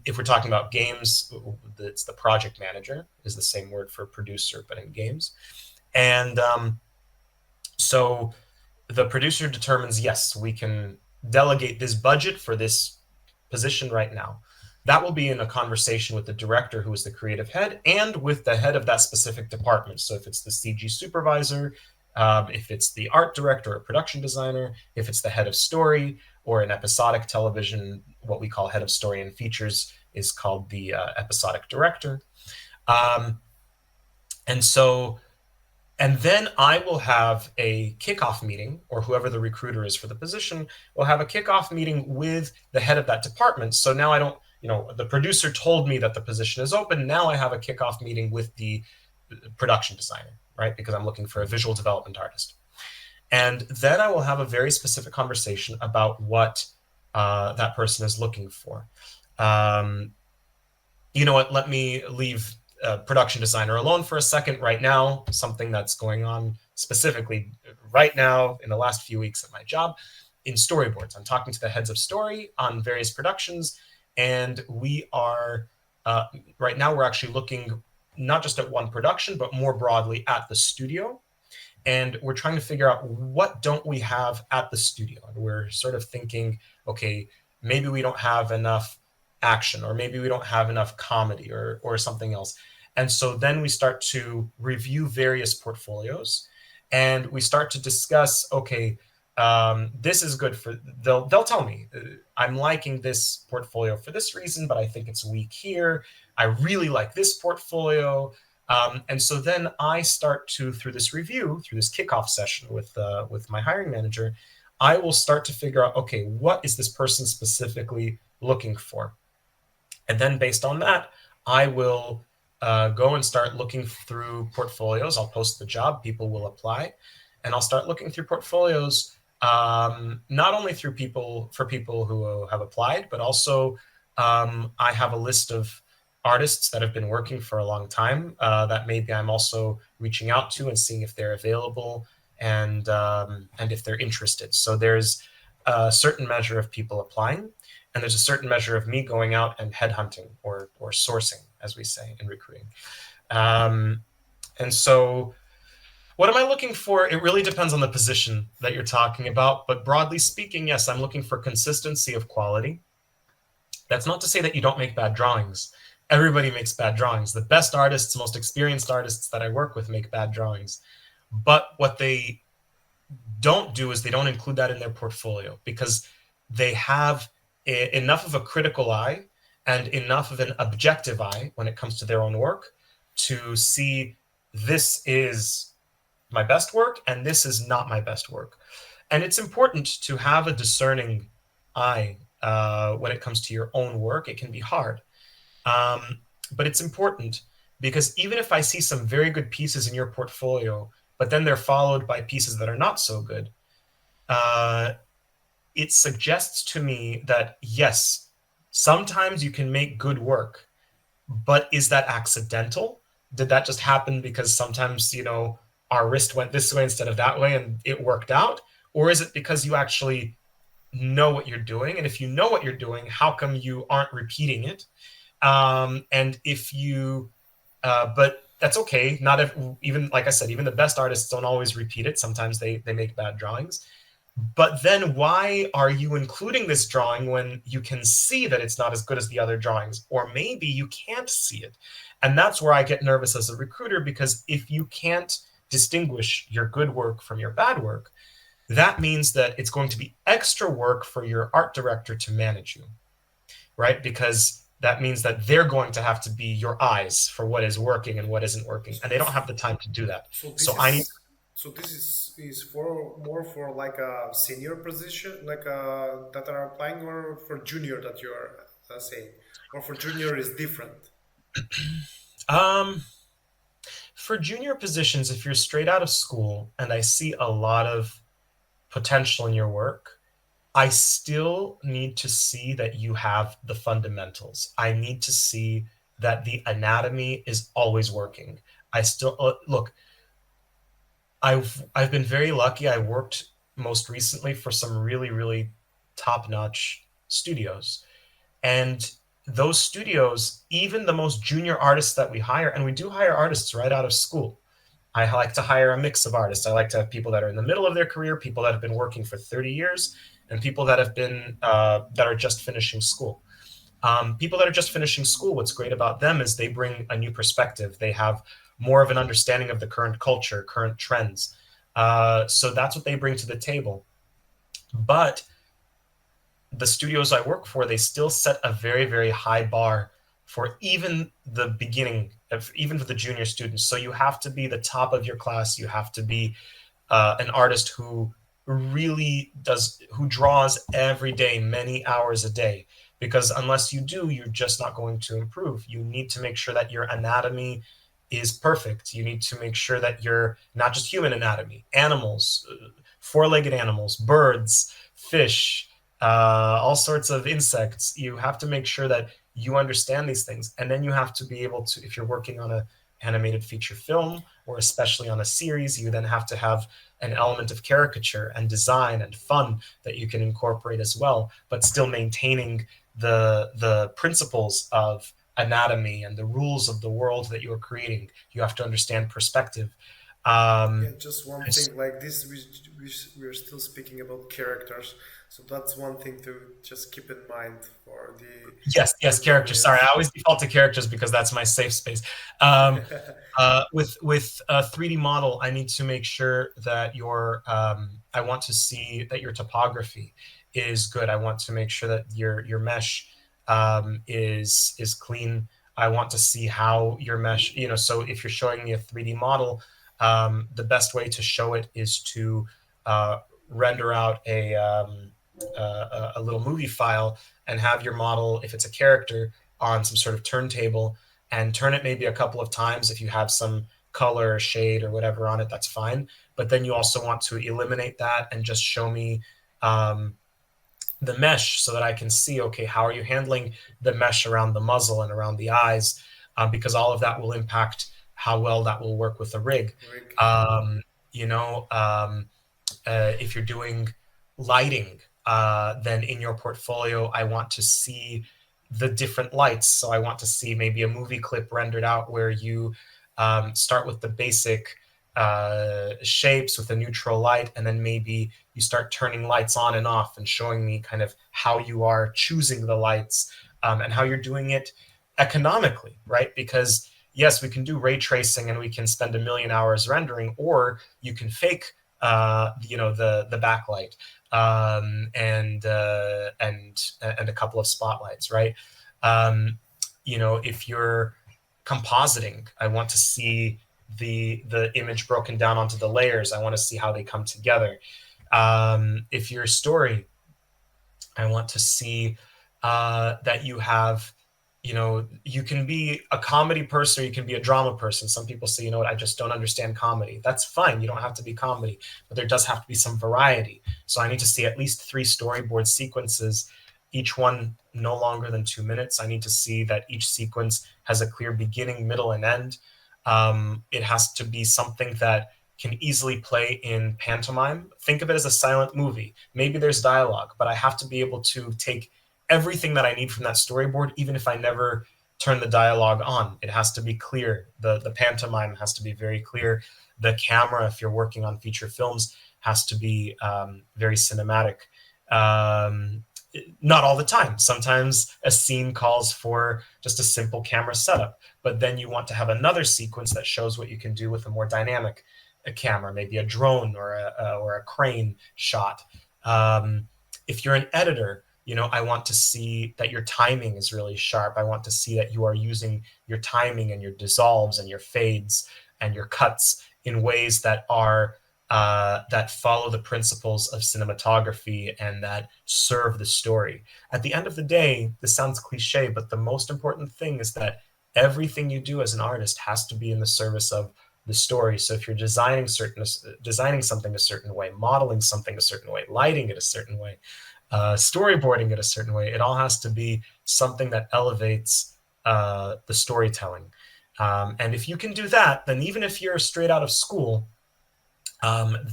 If we're talking about games, it's the project manager is the same word for producer, but in games. And so the producer determines, yes, we can delegate this budget for this position right now. That will be in a conversation with the director, who is the creative head, and with the head of that specific department. So if it's the CG supervisor, if it's the art director or production designer, if it's the head of story, or in episodic television, what we call head of story and features is called the episodic director. Um, and so and then I will have a kickoff meeting, or whoever the recruiter is for the position will have a kickoff meeting with the head of that department. So now I don't, the producer told me that the position is open. Now I have a kickoff meeting with the production designer, right? Because I'm looking for a visual development artist. And then I will have a very specific conversation about what that person is looking for. You know what? Let me leave production designer alone for a second right now. Something that's going on specifically right now in the last few weeks at my job in storyboards. I'm talking to the heads of story on various productions, and we are right now we're actually looking not just at one production, but more broadly at the studio. And we're trying to figure out what don't we have at the studio. And we're sort of thinking, okay, maybe we don't have enough action, or maybe we don't have enough comedy, or something else. And so then we start to review various portfolios, and we start to discuss, okay, this is good for, they'll tell me, I'm liking this portfolio for this reason, but I think it's weak here. I really like this portfolio. And so then I start to, through this review, through this kickoff session with my hiring manager, I will start to figure out, okay, what is this person specifically looking for? And then based on that, I will go and start looking through portfolios. I'll post the job, people will apply, and I'll start looking through portfolios, not only through people who have applied, but also I have a list of artists that have been working for a long time that maybe I'm also reaching out to and seeing if they're available and if they're interested. So there's a certain measure of people applying, and there's a certain measure of me going out and headhunting or sourcing, as we say in recruiting. Um, and so, what am I looking for? It really depends on the position that you're talking about. But broadly speaking, yes, I'm looking for consistency of quality. That's not to say that you don't make bad drawings. Everybody makes bad drawings. The best artists, most experienced artists that I work with make bad drawings. But what they don't do is they don't include that in their portfolio because they have enough of a critical eye and enough of an objective eye when it comes to their own work to see this is my best work and this is not my best work. And it's important to have a discerning eye when it comes to your own work. It can be hard, but it's important because even if I see some very good pieces in your portfolio, but then they're followed by pieces that are not so good, uh, it suggests to me that yes, sometimes you can make good work, but is that accidental? Did that just happen because sometimes, our wrist went this way instead of that way and it worked out? Or is it because you actually know what you're doing? And if you know what you're doing, how come you aren't repeating it? And if you, but that's okay. Not if, even like I said, even the best artists don't always repeat it. Sometimes they make bad drawings. But then why are you including this drawing when you can see that it's not as good as the other drawings? Or maybe you can't see it. And that's where I get nervous as a recruiter, because if you can't distinguish your good work from your bad work, that means that it's going to be extra work for your art director to manage you, right? Because that means that they're going to have to be your eyes for what is working and what isn't working. And they don't have the time to do that. So this So I need. is so this is for more for like a senior position, like that are applying, or for junior that you're saying, or for junior is different. Um, for junior positions, if you're straight out of school and I see a lot of potential in your work, I still need to see that you have the fundamentals. I need to see that the anatomy is always working. I still look, I've been very lucky. I worked most recently for some really, really top-notch studios. And those studios, even the most junior artists that we hire, and we do hire artists right out of school. I like to hire a mix of artists. I like to have people that are in the middle of their career, people that have been working for 30 years, and people that have been that are just finishing school. People that are just finishing school, what's great about them is they bring a new perspective. They have more of an understanding of the current culture, current trends. So that's what they bring to the table. But the studios I work for, they still set a very, very high bar for even the beginning, even for the junior students. So you have to be the top of your class. You have to be an artist who who draws every day, many hours a day. Because unless you do, you're just not going to improve. You need to make sure that your anatomy is perfect. You need to make sure that you're not just human anatomy, animals, four-legged animals, birds, fish, all sorts of insects. You have to make sure that you understand these things. And then you have to be able to, if you're working on a animated feature film, or especially on a series, you then have to have an element of caricature and design and fun that you can incorporate as well, but still maintaining the principles of anatomy and the rules of the world that you are creating. You have to understand perspective. Yeah, Um, just one thing like this, we're still speaking about characters, so that's one thing to just keep in mind for the yes, junior characters. Sorry, I audience. always default to characters because that's my safe space. With a 3D model, I need to make sure that I want to see that your topography is good. I want to make sure that your mesh is clean. I want to see how your mesh, so if you're showing me a 3D model, the best way to show it is to render out a little movie file and have your model, if it's a character, on some sort of turntable, and turn it maybe a couple of times. If you have some color or shade or whatever on it, that's fine. But then you also want to eliminate that and just show me um, the mesh so that I can see, okay, how are you handling the mesh around the muzzle and around the eyes? Because all of that will impact how well that will work with the rig. Rick. Um, you know, um, if you're doing lighting, then in your portfolio, I want to see the different lights. So I want to see maybe a movie clip rendered out where you start with the basic shapes with a neutral light, and then maybe you start turning lights on and off and showing me kind of how you are choosing the lights, and how you're doing it economically, right? Because yes, we can do ray tracing and we can spend a million hours rendering, or you can fake the backlight, and a couple of spotlights, right? Um, if you're compositing, I want to see the image broken down onto the layers. I want to see how they come together. If you're a story, I want to see that you have, you can be a comedy person or you can be a drama person. Some people say, what, I just don't understand comedy. That's fine. You don't have to be comedy, but there does have to be some variety. So I need to see at least 3 storyboard sequences, each one no longer than 2 minutes. I need to see that each sequence has a clear beginning, middle, and end. It has to be something that can easily play in pantomime. Think of it as a silent movie. Maybe there's dialogue, but I have to be able to take everything that I need from that storyboard, even if I never turn the dialogue on. It has to be clear. The pantomime has to be very clear. The camera, if you're working on feature films, has to be very cinematic. Um, Not all the time. Sometimes a scene calls for just a simple camera setup, but then you want to have another sequence that shows what you can do with a more dynamic camera, maybe a drone or a crane shot. Um, if you're an editor, I want to see that your timing is really sharp. I want to see that you are using your timing and your dissolves and your fades and your cuts in ways that follow the principles of cinematography and that serve the story. At the end of the day, this sounds cliche, but the most important thing is that everything you do as an artist has to be in the service of the story. So if you're designing something a certain way, modeling something a certain way, lighting it a certain way, storyboarding it a certain way, it all has to be something that elevates the storytelling. And if you can do that, then even if you're straight out of school,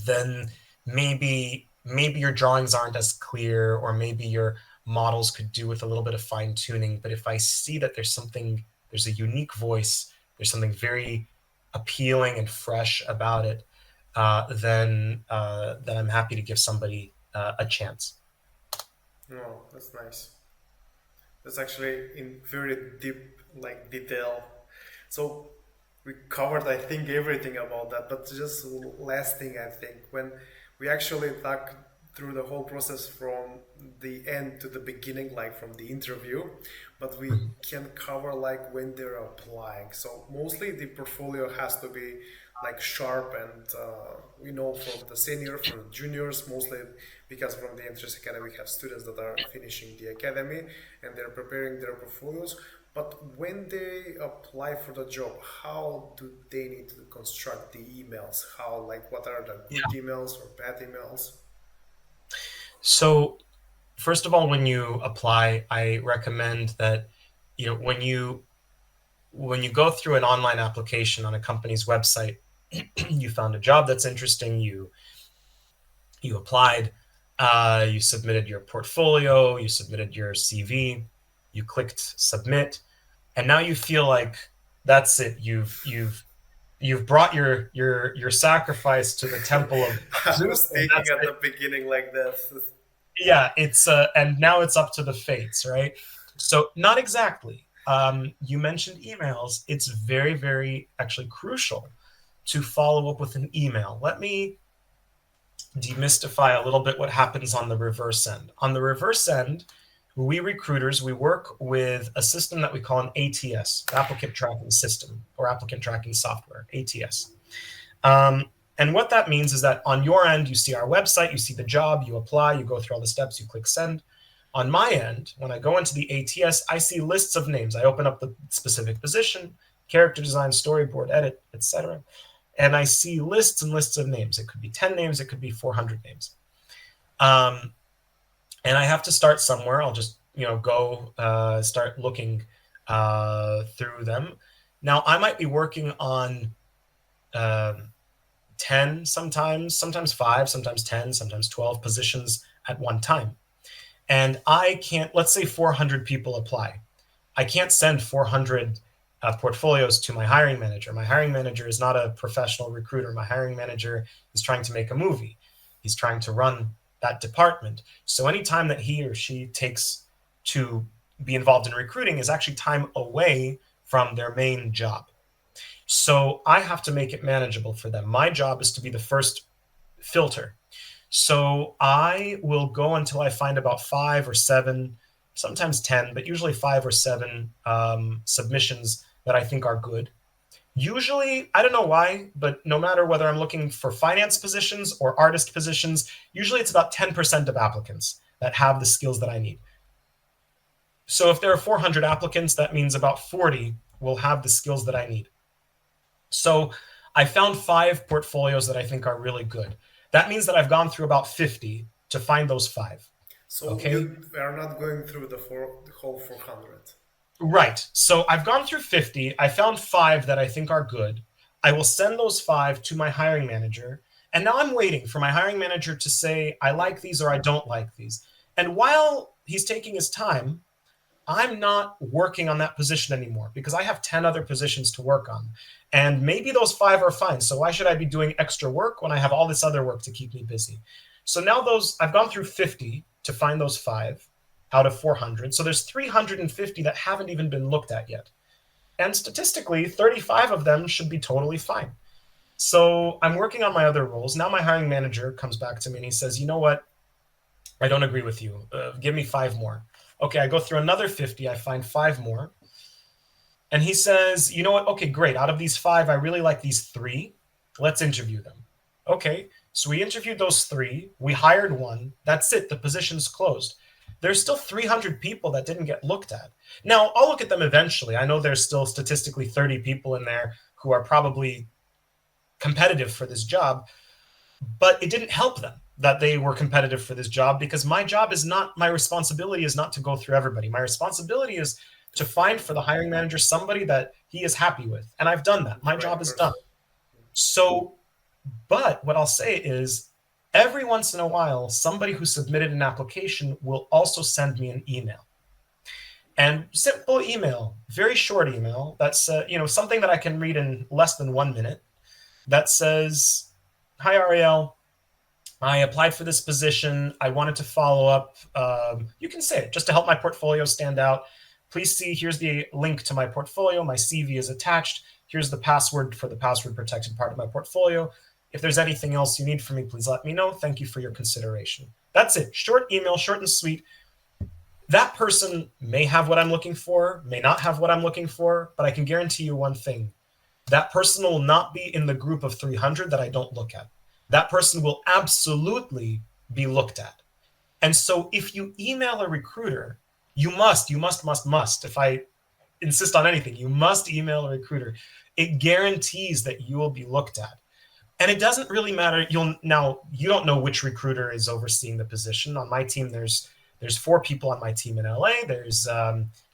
then maybe your drawings aren't as clear, or maybe your models could do with a little bit of fine tuning. But if I see that there's a unique voice, there's something very appealing and fresh about it, then I'm happy to give somebody a chance. Oh, that's nice. That's actually in very deep like detail. So we covered, I think, everything about that. But just last thing, I think, when we actually talk through the whole process from the end to the beginning, like from the interview, but we can cover like when they're applying. So mostly the portfolio has to be like sharp, and we know from the senior, from the juniors, mostly because from the M3DS Academy we have students that are finishing the academy and they're preparing their portfolios. But when they apply for the job, how do they need to construct the emails? How, like, what are the good Yeah. emails or bad emails? So first of all, when you apply, I recommend that when you go through an online application on a company's website, you found a job that's interesting, you applied, you submitted your portfolio, you submitted your CV, you clicked submit, and now you feel like that's it. You've brought your sacrifice to the temple of I Zeus, was and thinking that's at it. the beginning like that. Yeah, it's and now it's up to the fates, right? So not exactly. You mentioned emails. It's very, very actually crucial to follow up with an email. Let me demystify a little bit what happens on the reverse end. On the reverse end, we recruiters, we work with a system that we call an ATS, applicant tracking system, or applicant tracking software, ATS. And what that means is that on your end, you see our website, you see the job, you apply, you go through all the steps, you click send. On my end, when I go into the ATS, I see lists of names. I open up the specific position, character design, storyboard, edit, etc. And I see lists and lists of names. It could be 10 names, it could be 400 names. And I have to start somewhere. I'll just, go start looking through them. Now, I might be working on 10 sometimes 5, sometimes 10, sometimes 12 positions at one time. And I can't, let's say 400 people apply. I can't send 400 portfolios to my hiring manager. My hiring manager is not a professional recruiter. My hiring manager is trying to make a movie. He's trying to run that department. So any time that he or she takes to be involved in recruiting is actually time away from their main job. So I have to make it manageable for them. My job is to be the first filter. So I will go until I find about 5 or 7, sometimes 10, but usually 5 or 7 submissions that I think are good. Usually, I don't know why, but no matter whether I'm looking for finance positions or artist positions, usually it's about 10% of applicants that have the skills that I need. So if there are 400 applicants, that means about 40 will have the skills that I need. So I found 5 portfolios that I think are really good. That means that I've gone through about 50 to find those 5. So okay? You are not going through the whole 400. Right. So I've gone through 50. I found 5 that I think are good. I will send those 5 to my hiring manager. And now I'm waiting for my hiring manager to say, I like these or I don't like these. And while he's taking his time, I'm not working on that position anymore because I have 10 other positions to work on. And maybe those 5 are fine. So why should I be doing extra work when I have all this other work to keep me busy? So now I've gone through 50 to find those 5 out of 400. So there's 350 that haven't even been looked at yet. And statistically, 35 of them should be totally fine. So I'm working on my other roles. Now my hiring manager comes back to me and he says, you know what? I don't agree with you. Give me 5 more. Okay, I go through another 50. I find 5 more. And he says, you know what? Okay, great. Out of these 5, I really like these 3. Let's interview them. Okay, so we interviewed those 3. We hired 1. That's it. The position's closed. There's still 300 people that didn't get looked at. Now, I'll look at them eventually. I know there's still statistically 30 people in there who are probably competitive for this job, but it didn't help them that they were competitive for this job because my responsibility is not to go through everybody. My responsibility is to find for the hiring manager somebody that he is happy with. And I've done that. My job is done. So, but what I'll say is every once in a while, somebody who submitted an application will also send me an email. And simple email, very short email, that's something that I can read in less than 1 minute, that says, hi, Ariel, I applied for this position. I wanted to follow up. You can say it just to help my portfolio stand out. Please see, here's the link to my portfolio. My CV is attached. Here's the password for the password protected part of my portfolio. If there's anything else you need from me, please let me know. Thank you for your consideration. That's it. Short email, short and sweet. That person may have what I'm looking for, may not have what I'm looking for, but I can guarantee you one thing. That person will not be in the group of 300 that I don't look at. That person will absolutely be looked at. And so if you email a recruiter, you must, if I insist on anything, you must email a recruiter. It guarantees that you will be looked at. And it doesn't really matter. You don't know which recruiter is overseeing the position. On my team, there's 4 people on my team in LA. There's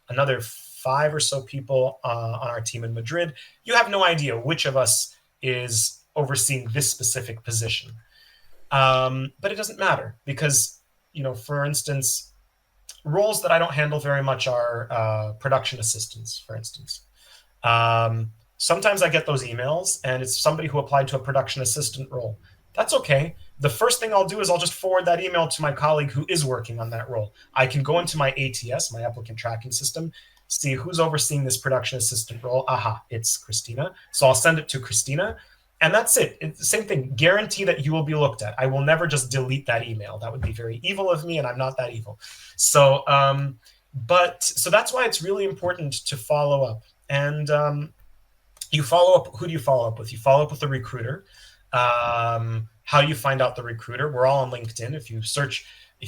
another 5 or so people on our team in Madrid. You have no idea which of us is overseeing this specific position. But it doesn't matter because, for instance, roles that I don't handle very much are production assistants, for instance. Sometimes I get those emails and it's somebody who applied to a production assistant role. That's okay. The first thing I'll do is I'll just forward that email to my colleague who is working on that role. I can go into my ATS, my applicant tracking system, see who's overseeing this production assistant role. Aha, it's Christina. So I'll send it to Christina. And that's it. It's the same thing. Guarantee that you will be looked at. I will never just delete that email. That would be very evil of me, and I'm not that evil. So, but so that's why it's really important to follow up. And you follow up. Who do you follow up with? You follow up with the recruiter. How do you find out the recruiter? We're all on LinkedIn. If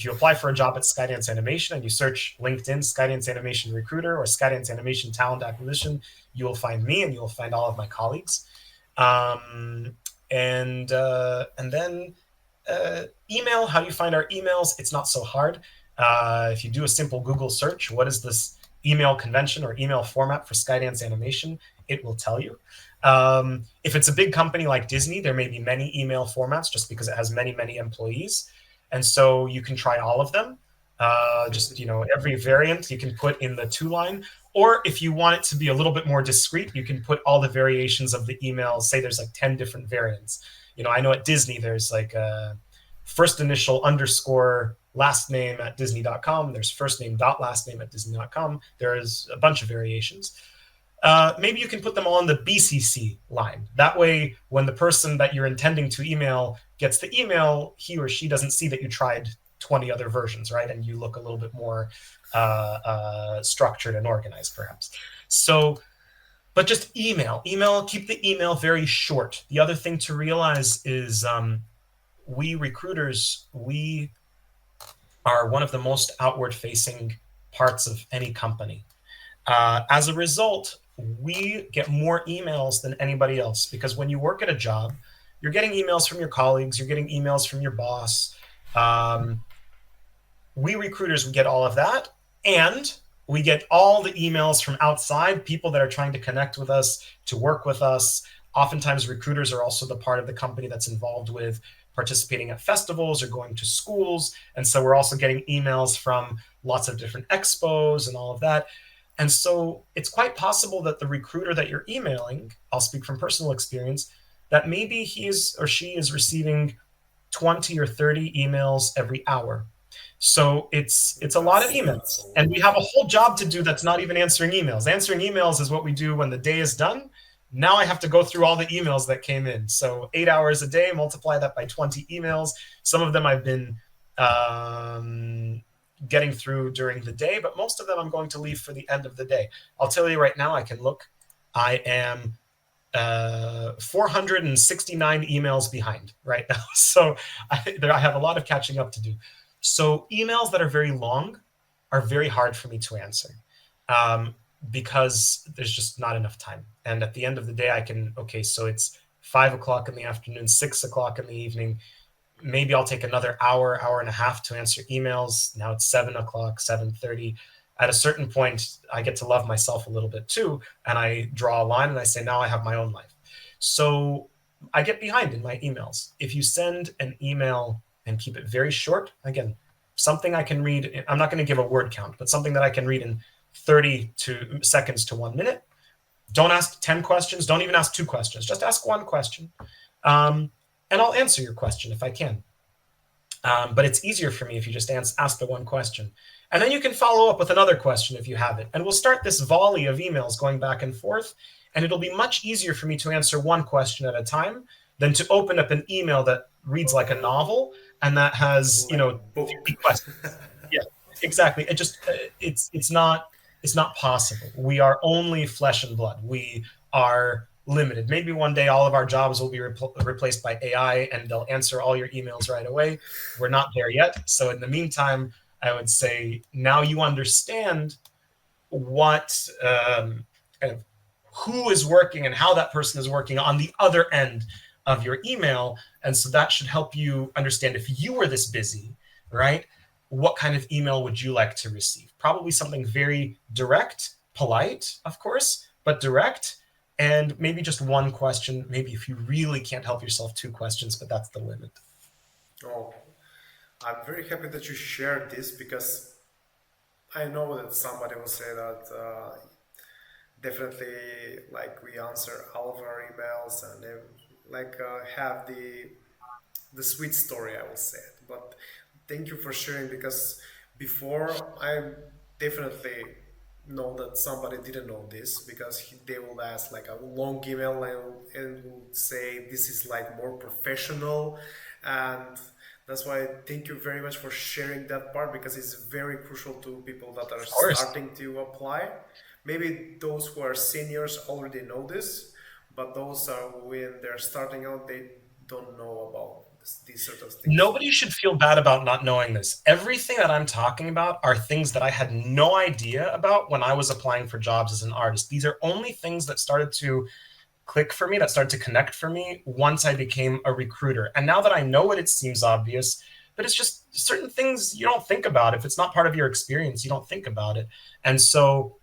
you apply for a job at Skydance Animation and you search LinkedIn Skydance Animation Recruiter or Skydance Animation Talent Acquisition, you will find me and you will find all of my colleagues. Um, and then email. How do you find our emails? It's not so hard. If you do a simple Google search, what is this email convention or email format for Skydance Animation? It will tell you. If it's a big company like Disney, there may be many email formats just because it has many, many employees. And so you can try all of them. Every variant you can put in the 2 line. Or if you want it to be a little bit more discreet, you can put all the variations of the emails. Say there's like 10 different variants. I know at Disney there's like first initial underscore last name at Disney.com. There's first name dot last name at Disney.com. There's a bunch of variations. Maybe you can put them all in the BCC line. That way, when the person that you're intending to email gets the email, he or she doesn't see that you tried 20 other versions, right? And you look a little bit more structured and organized, perhaps. So, but just email. Keep the email very short. The other thing to realize is we recruiters, we are one of the most outward facing parts of any company. As a result, we get more emails than anybody else because when you work at a job, you're getting emails from your colleagues, you're getting emails from your boss. We recruiters, we get all of that. And we get all the emails from outside, people that are trying to connect with us, to work with us. Oftentimes, recruiters are also the part of the company that's involved with participating at festivals or going to schools. And so we're also getting emails from lots of different expos and all of that. And so it's quite possible that the recruiter that you're emailing, I'll speak from personal experience, that maybe he is or she is receiving 20 or 30 emails every hour. So it's a lot of That's a emails. And lot. we have a whole job to do that's not even answering emails. Answering emails is what we do when the day is done. Now I have to go through all the emails that came in. So 8 hours a day, multiply that by 20 emails. Some of them I've been getting through during the day, but most of them I'm going to leave for the end of the day. I'll tell you right now, I can look. I am 469 emails behind right now. So I have a lot of catching up to do. So emails that are very long are very hard for me to answer because there's just not enough time. And at the end of the day, so it's 5 o'clock in the afternoon, 6 o'clock in the evening. Maybe I'll take another hour and a half to answer emails. Now it's 7 o'clock, 7:30. At a certain point, I get to love myself a little bit too. And I draw a line and I say, now I have my own life. So I get behind in my emails. If you send an email and keep it very short, again, something I can read, I'm not going to give a word count, but something that I can read in 30 seconds to 1 minute. Don't ask 10 questions. Don't even ask 2 questions. Just ask one question. And I'll answer your question if I can. But it's easier for me if you just ask the one question. And then you can follow up with another question if you have it. And we'll start this volley of emails going back and forth. And it'll be much easier for me to answer one question at a time than to open up an email that reads like a novel and that has, Like a 50 book. questions. Yeah, exactly. It's not possible. We are only flesh and blood. We are limited. Maybe one day all of our jobs will be replaced by AI and they'll answer all your emails right away. We're not there yet. So in the meantime, I would say now you understand what kind of who is working and how that person is working on the other end of your email. And so that should help you understand if you were this busy, right? What kind of email would you like to receive? Probably something very direct, polite, of course, but direct. And maybe just one question. Maybe if you really can't help yourself, 2 questions, but that's the limit. Oh, I'm very happy that you shared this because I know that somebody will say that definitely like we answer all of our emails and like have the sweet story, I will say it. But thank you for sharing because before I definitely know that somebody didn't know this because they will ask like a long email and will say this is like more professional, and that's why thank you very much for sharing that part because it's very crucial to people that are Of course. starting to apply. Maybe those who are seniors already know this, but those are when they're starting out they don't know about these sort of things. So Nobody should feel bad about not knowing this. Everything that I'm talking about are things that I had no idea about when I was applying for jobs as an artist. These are only things that started to click for me, that started to connect for me once I became a recruiter. And now that I know it, it seems obvious, but it's just certain things you don't think about. If it's not part of your experience, you don't think about it. And so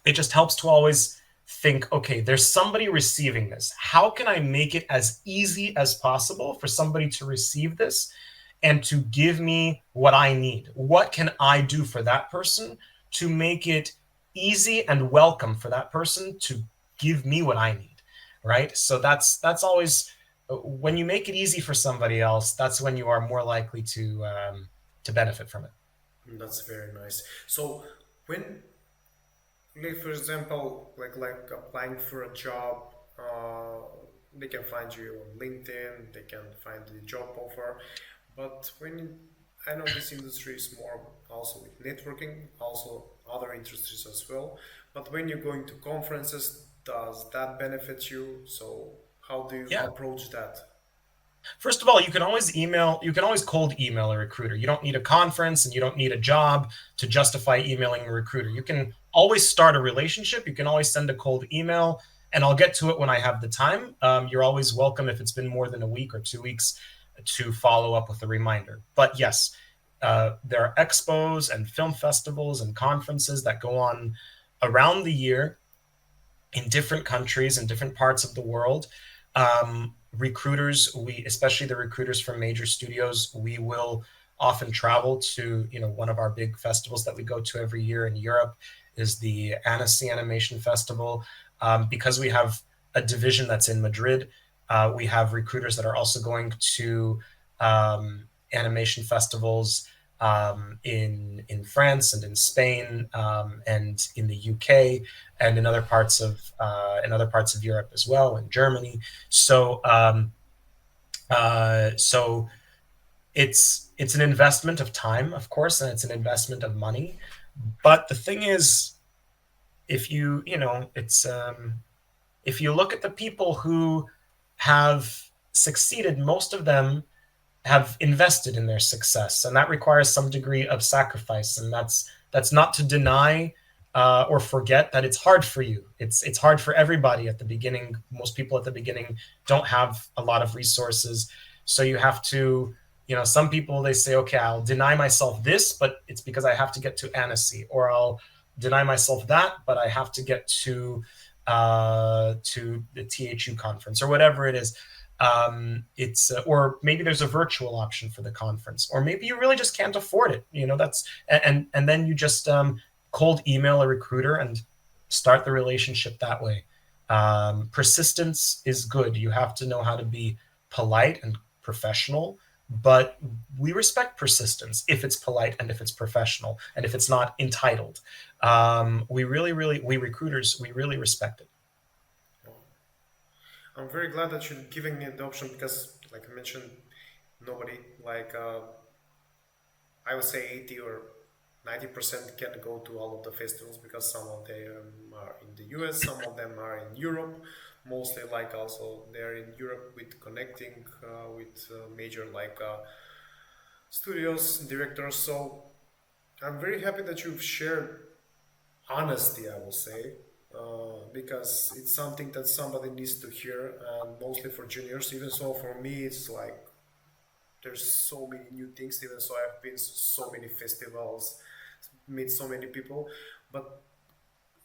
it just helps to always think, okay, there's somebody receiving this. How can I make it as easy as possible for somebody to receive this and to give me what I need? What can I do for that person to make it easy and welcome for that person to give me what I need, right? So that's always when you make it easy for somebody else, that's when you are more likely to benefit from it. that's very nice. So when, like for example, like applying for a job, they can find you on LinkedIn, they can find the job offer, but I know this industry is more also with networking, also other industries as well. But when you're going to conferences, does that benefit you? So how do you Yeah. approach that? First of all, you can always cold email a recruiter. You don't need a conference and you don't need a job to justify emailing a recruiter. You can always start a relationship. You can always send a cold email, and I'll get to it when I have the time. You're always welcome if it's been more than a week or 2 weeks to follow up with a reminder. But yes, there are expos and film festivals and conferences that go on around the year in different countries and different parts of the world. Recruiters, we especially the recruiters from major studios, we will often travel to one of our big festivals that we go to every year in Europe is the Annecy Animation Festival. Because we have a division that's in Madrid, we have recruiters that are also going to animation festivals in France and in Spain and in the UK and in other parts of Europe as well, in Germany. So it's an investment of time, of course, and it's an investment of money. But the thing is, if it's if you look at the people who have succeeded, most of them have invested in their success, and that requires some degree of sacrifice. And that's not to deny or forget that it's hard for you. It's hard for everybody at the beginning. Most people at the beginning don't have a lot of resources, so you have to. Some people they say, okay, I'll deny myself this, but it's because I have to get to Annecy, or I'll deny myself that, but I have to get to the THU conference or whatever it is. It's or maybe there's a virtual option for the conference, or maybe you really just can't afford it. That's and then you just cold email a recruiter and start the relationship that way. Persistence is good. You have to know how to be polite and professional, but we respect persistence if it's polite and if it's professional and if it's not entitled. We recruiters, we really respect it. I'm very glad that you're giving me the option because, like I mentioned, nobody like I would say 80 or 90% can go to all of the festivals because some of them are in the US, some of them are in Europe. Mostly, like also they're in Europe with connecting with major like studios, directors. So I'm very happy that you've shared honesty, I will say, because it's something that somebody needs to hear, and mostly for juniors. Even so, for me, it's like there's so many new things. Even so, I've been to so many festivals, meet so many people, but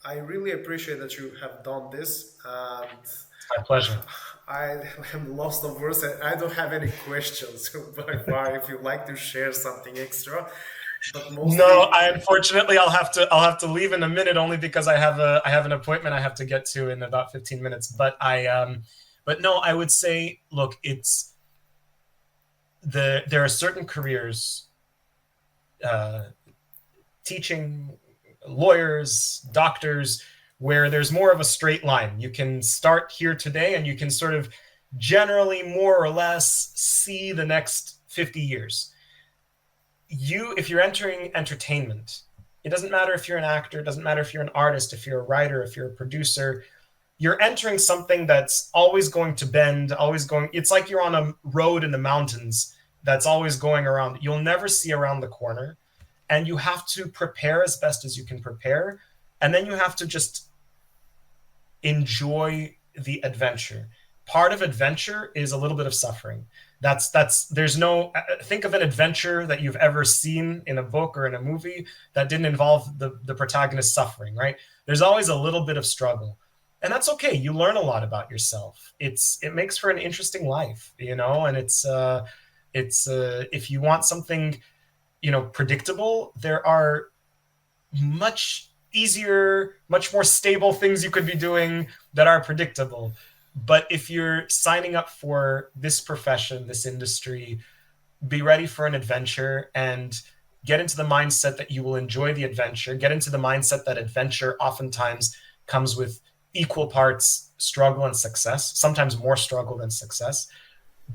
I really appreciate that you have done this, and It's my pleasure. I am lost of words. I don't have any questions by far. If you'd like to share something extra, but No, mostly I unfortunately I'll have to leave in a minute only because I have an appointment I have to get to in about 15 minutes. But no, I would say, look, it's there are certain careers, uh, teaching, lawyers, doctors, where there's more of a straight line. You can start here today and you can sort of generally more or less see the next 50 years. If you're entering entertainment, it doesn't matter if you're an actor, it doesn't matter if you're an artist, if you're a writer, if you're a producer, you're entering something that's always going to bend, always going, it's like you're on a road in the mountains that's always going around. You'll never see around the corner. And you have to prepare as best as you can prepare. And then you have to just enjoy the adventure. Part of adventure is a little bit of suffering. There's no, think of an adventure that you've ever seen in a book or in a movie that didn't involve the protagonist suffering, right? There's always a little bit of struggle. And that's okay. You learn a lot about yourself. It makes for an interesting life, and it's if you want something, predictable, there are much easier, much more stable things you could be doing that are predictable. But if you're signing up for this profession, this industry, be ready for an adventure and get into the mindset that you will enjoy the adventure. Get into the mindset that adventure oftentimes comes with equal parts struggle and success, sometimes more struggle than success.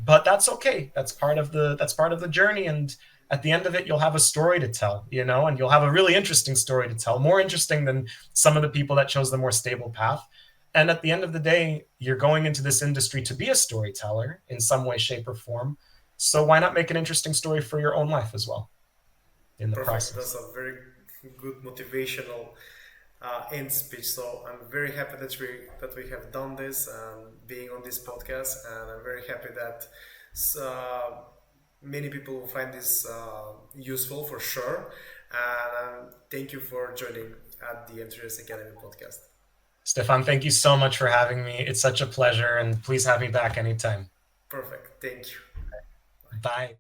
But that's okay. That's part of the journey, and at the end of it you'll have a story to tell, and you'll have a really interesting story to tell, more interesting than some of the people that chose the more stable path. And at the end of the day, you're going into this industry to be a storyteller in some way, shape, or form. So why not make an interesting story for your own life as well in the Perfect. process? That's a very good motivational end speech. So I'm very happy that we have done this and being on this podcast, and I'm very happy that uh, many people will find this useful for sure. And thank you for joining at the M3DS Academy podcast. Stefan, thank you so much for having me. It's such a pleasure, and please have me back anytime. Perfect. Thank you. Bye.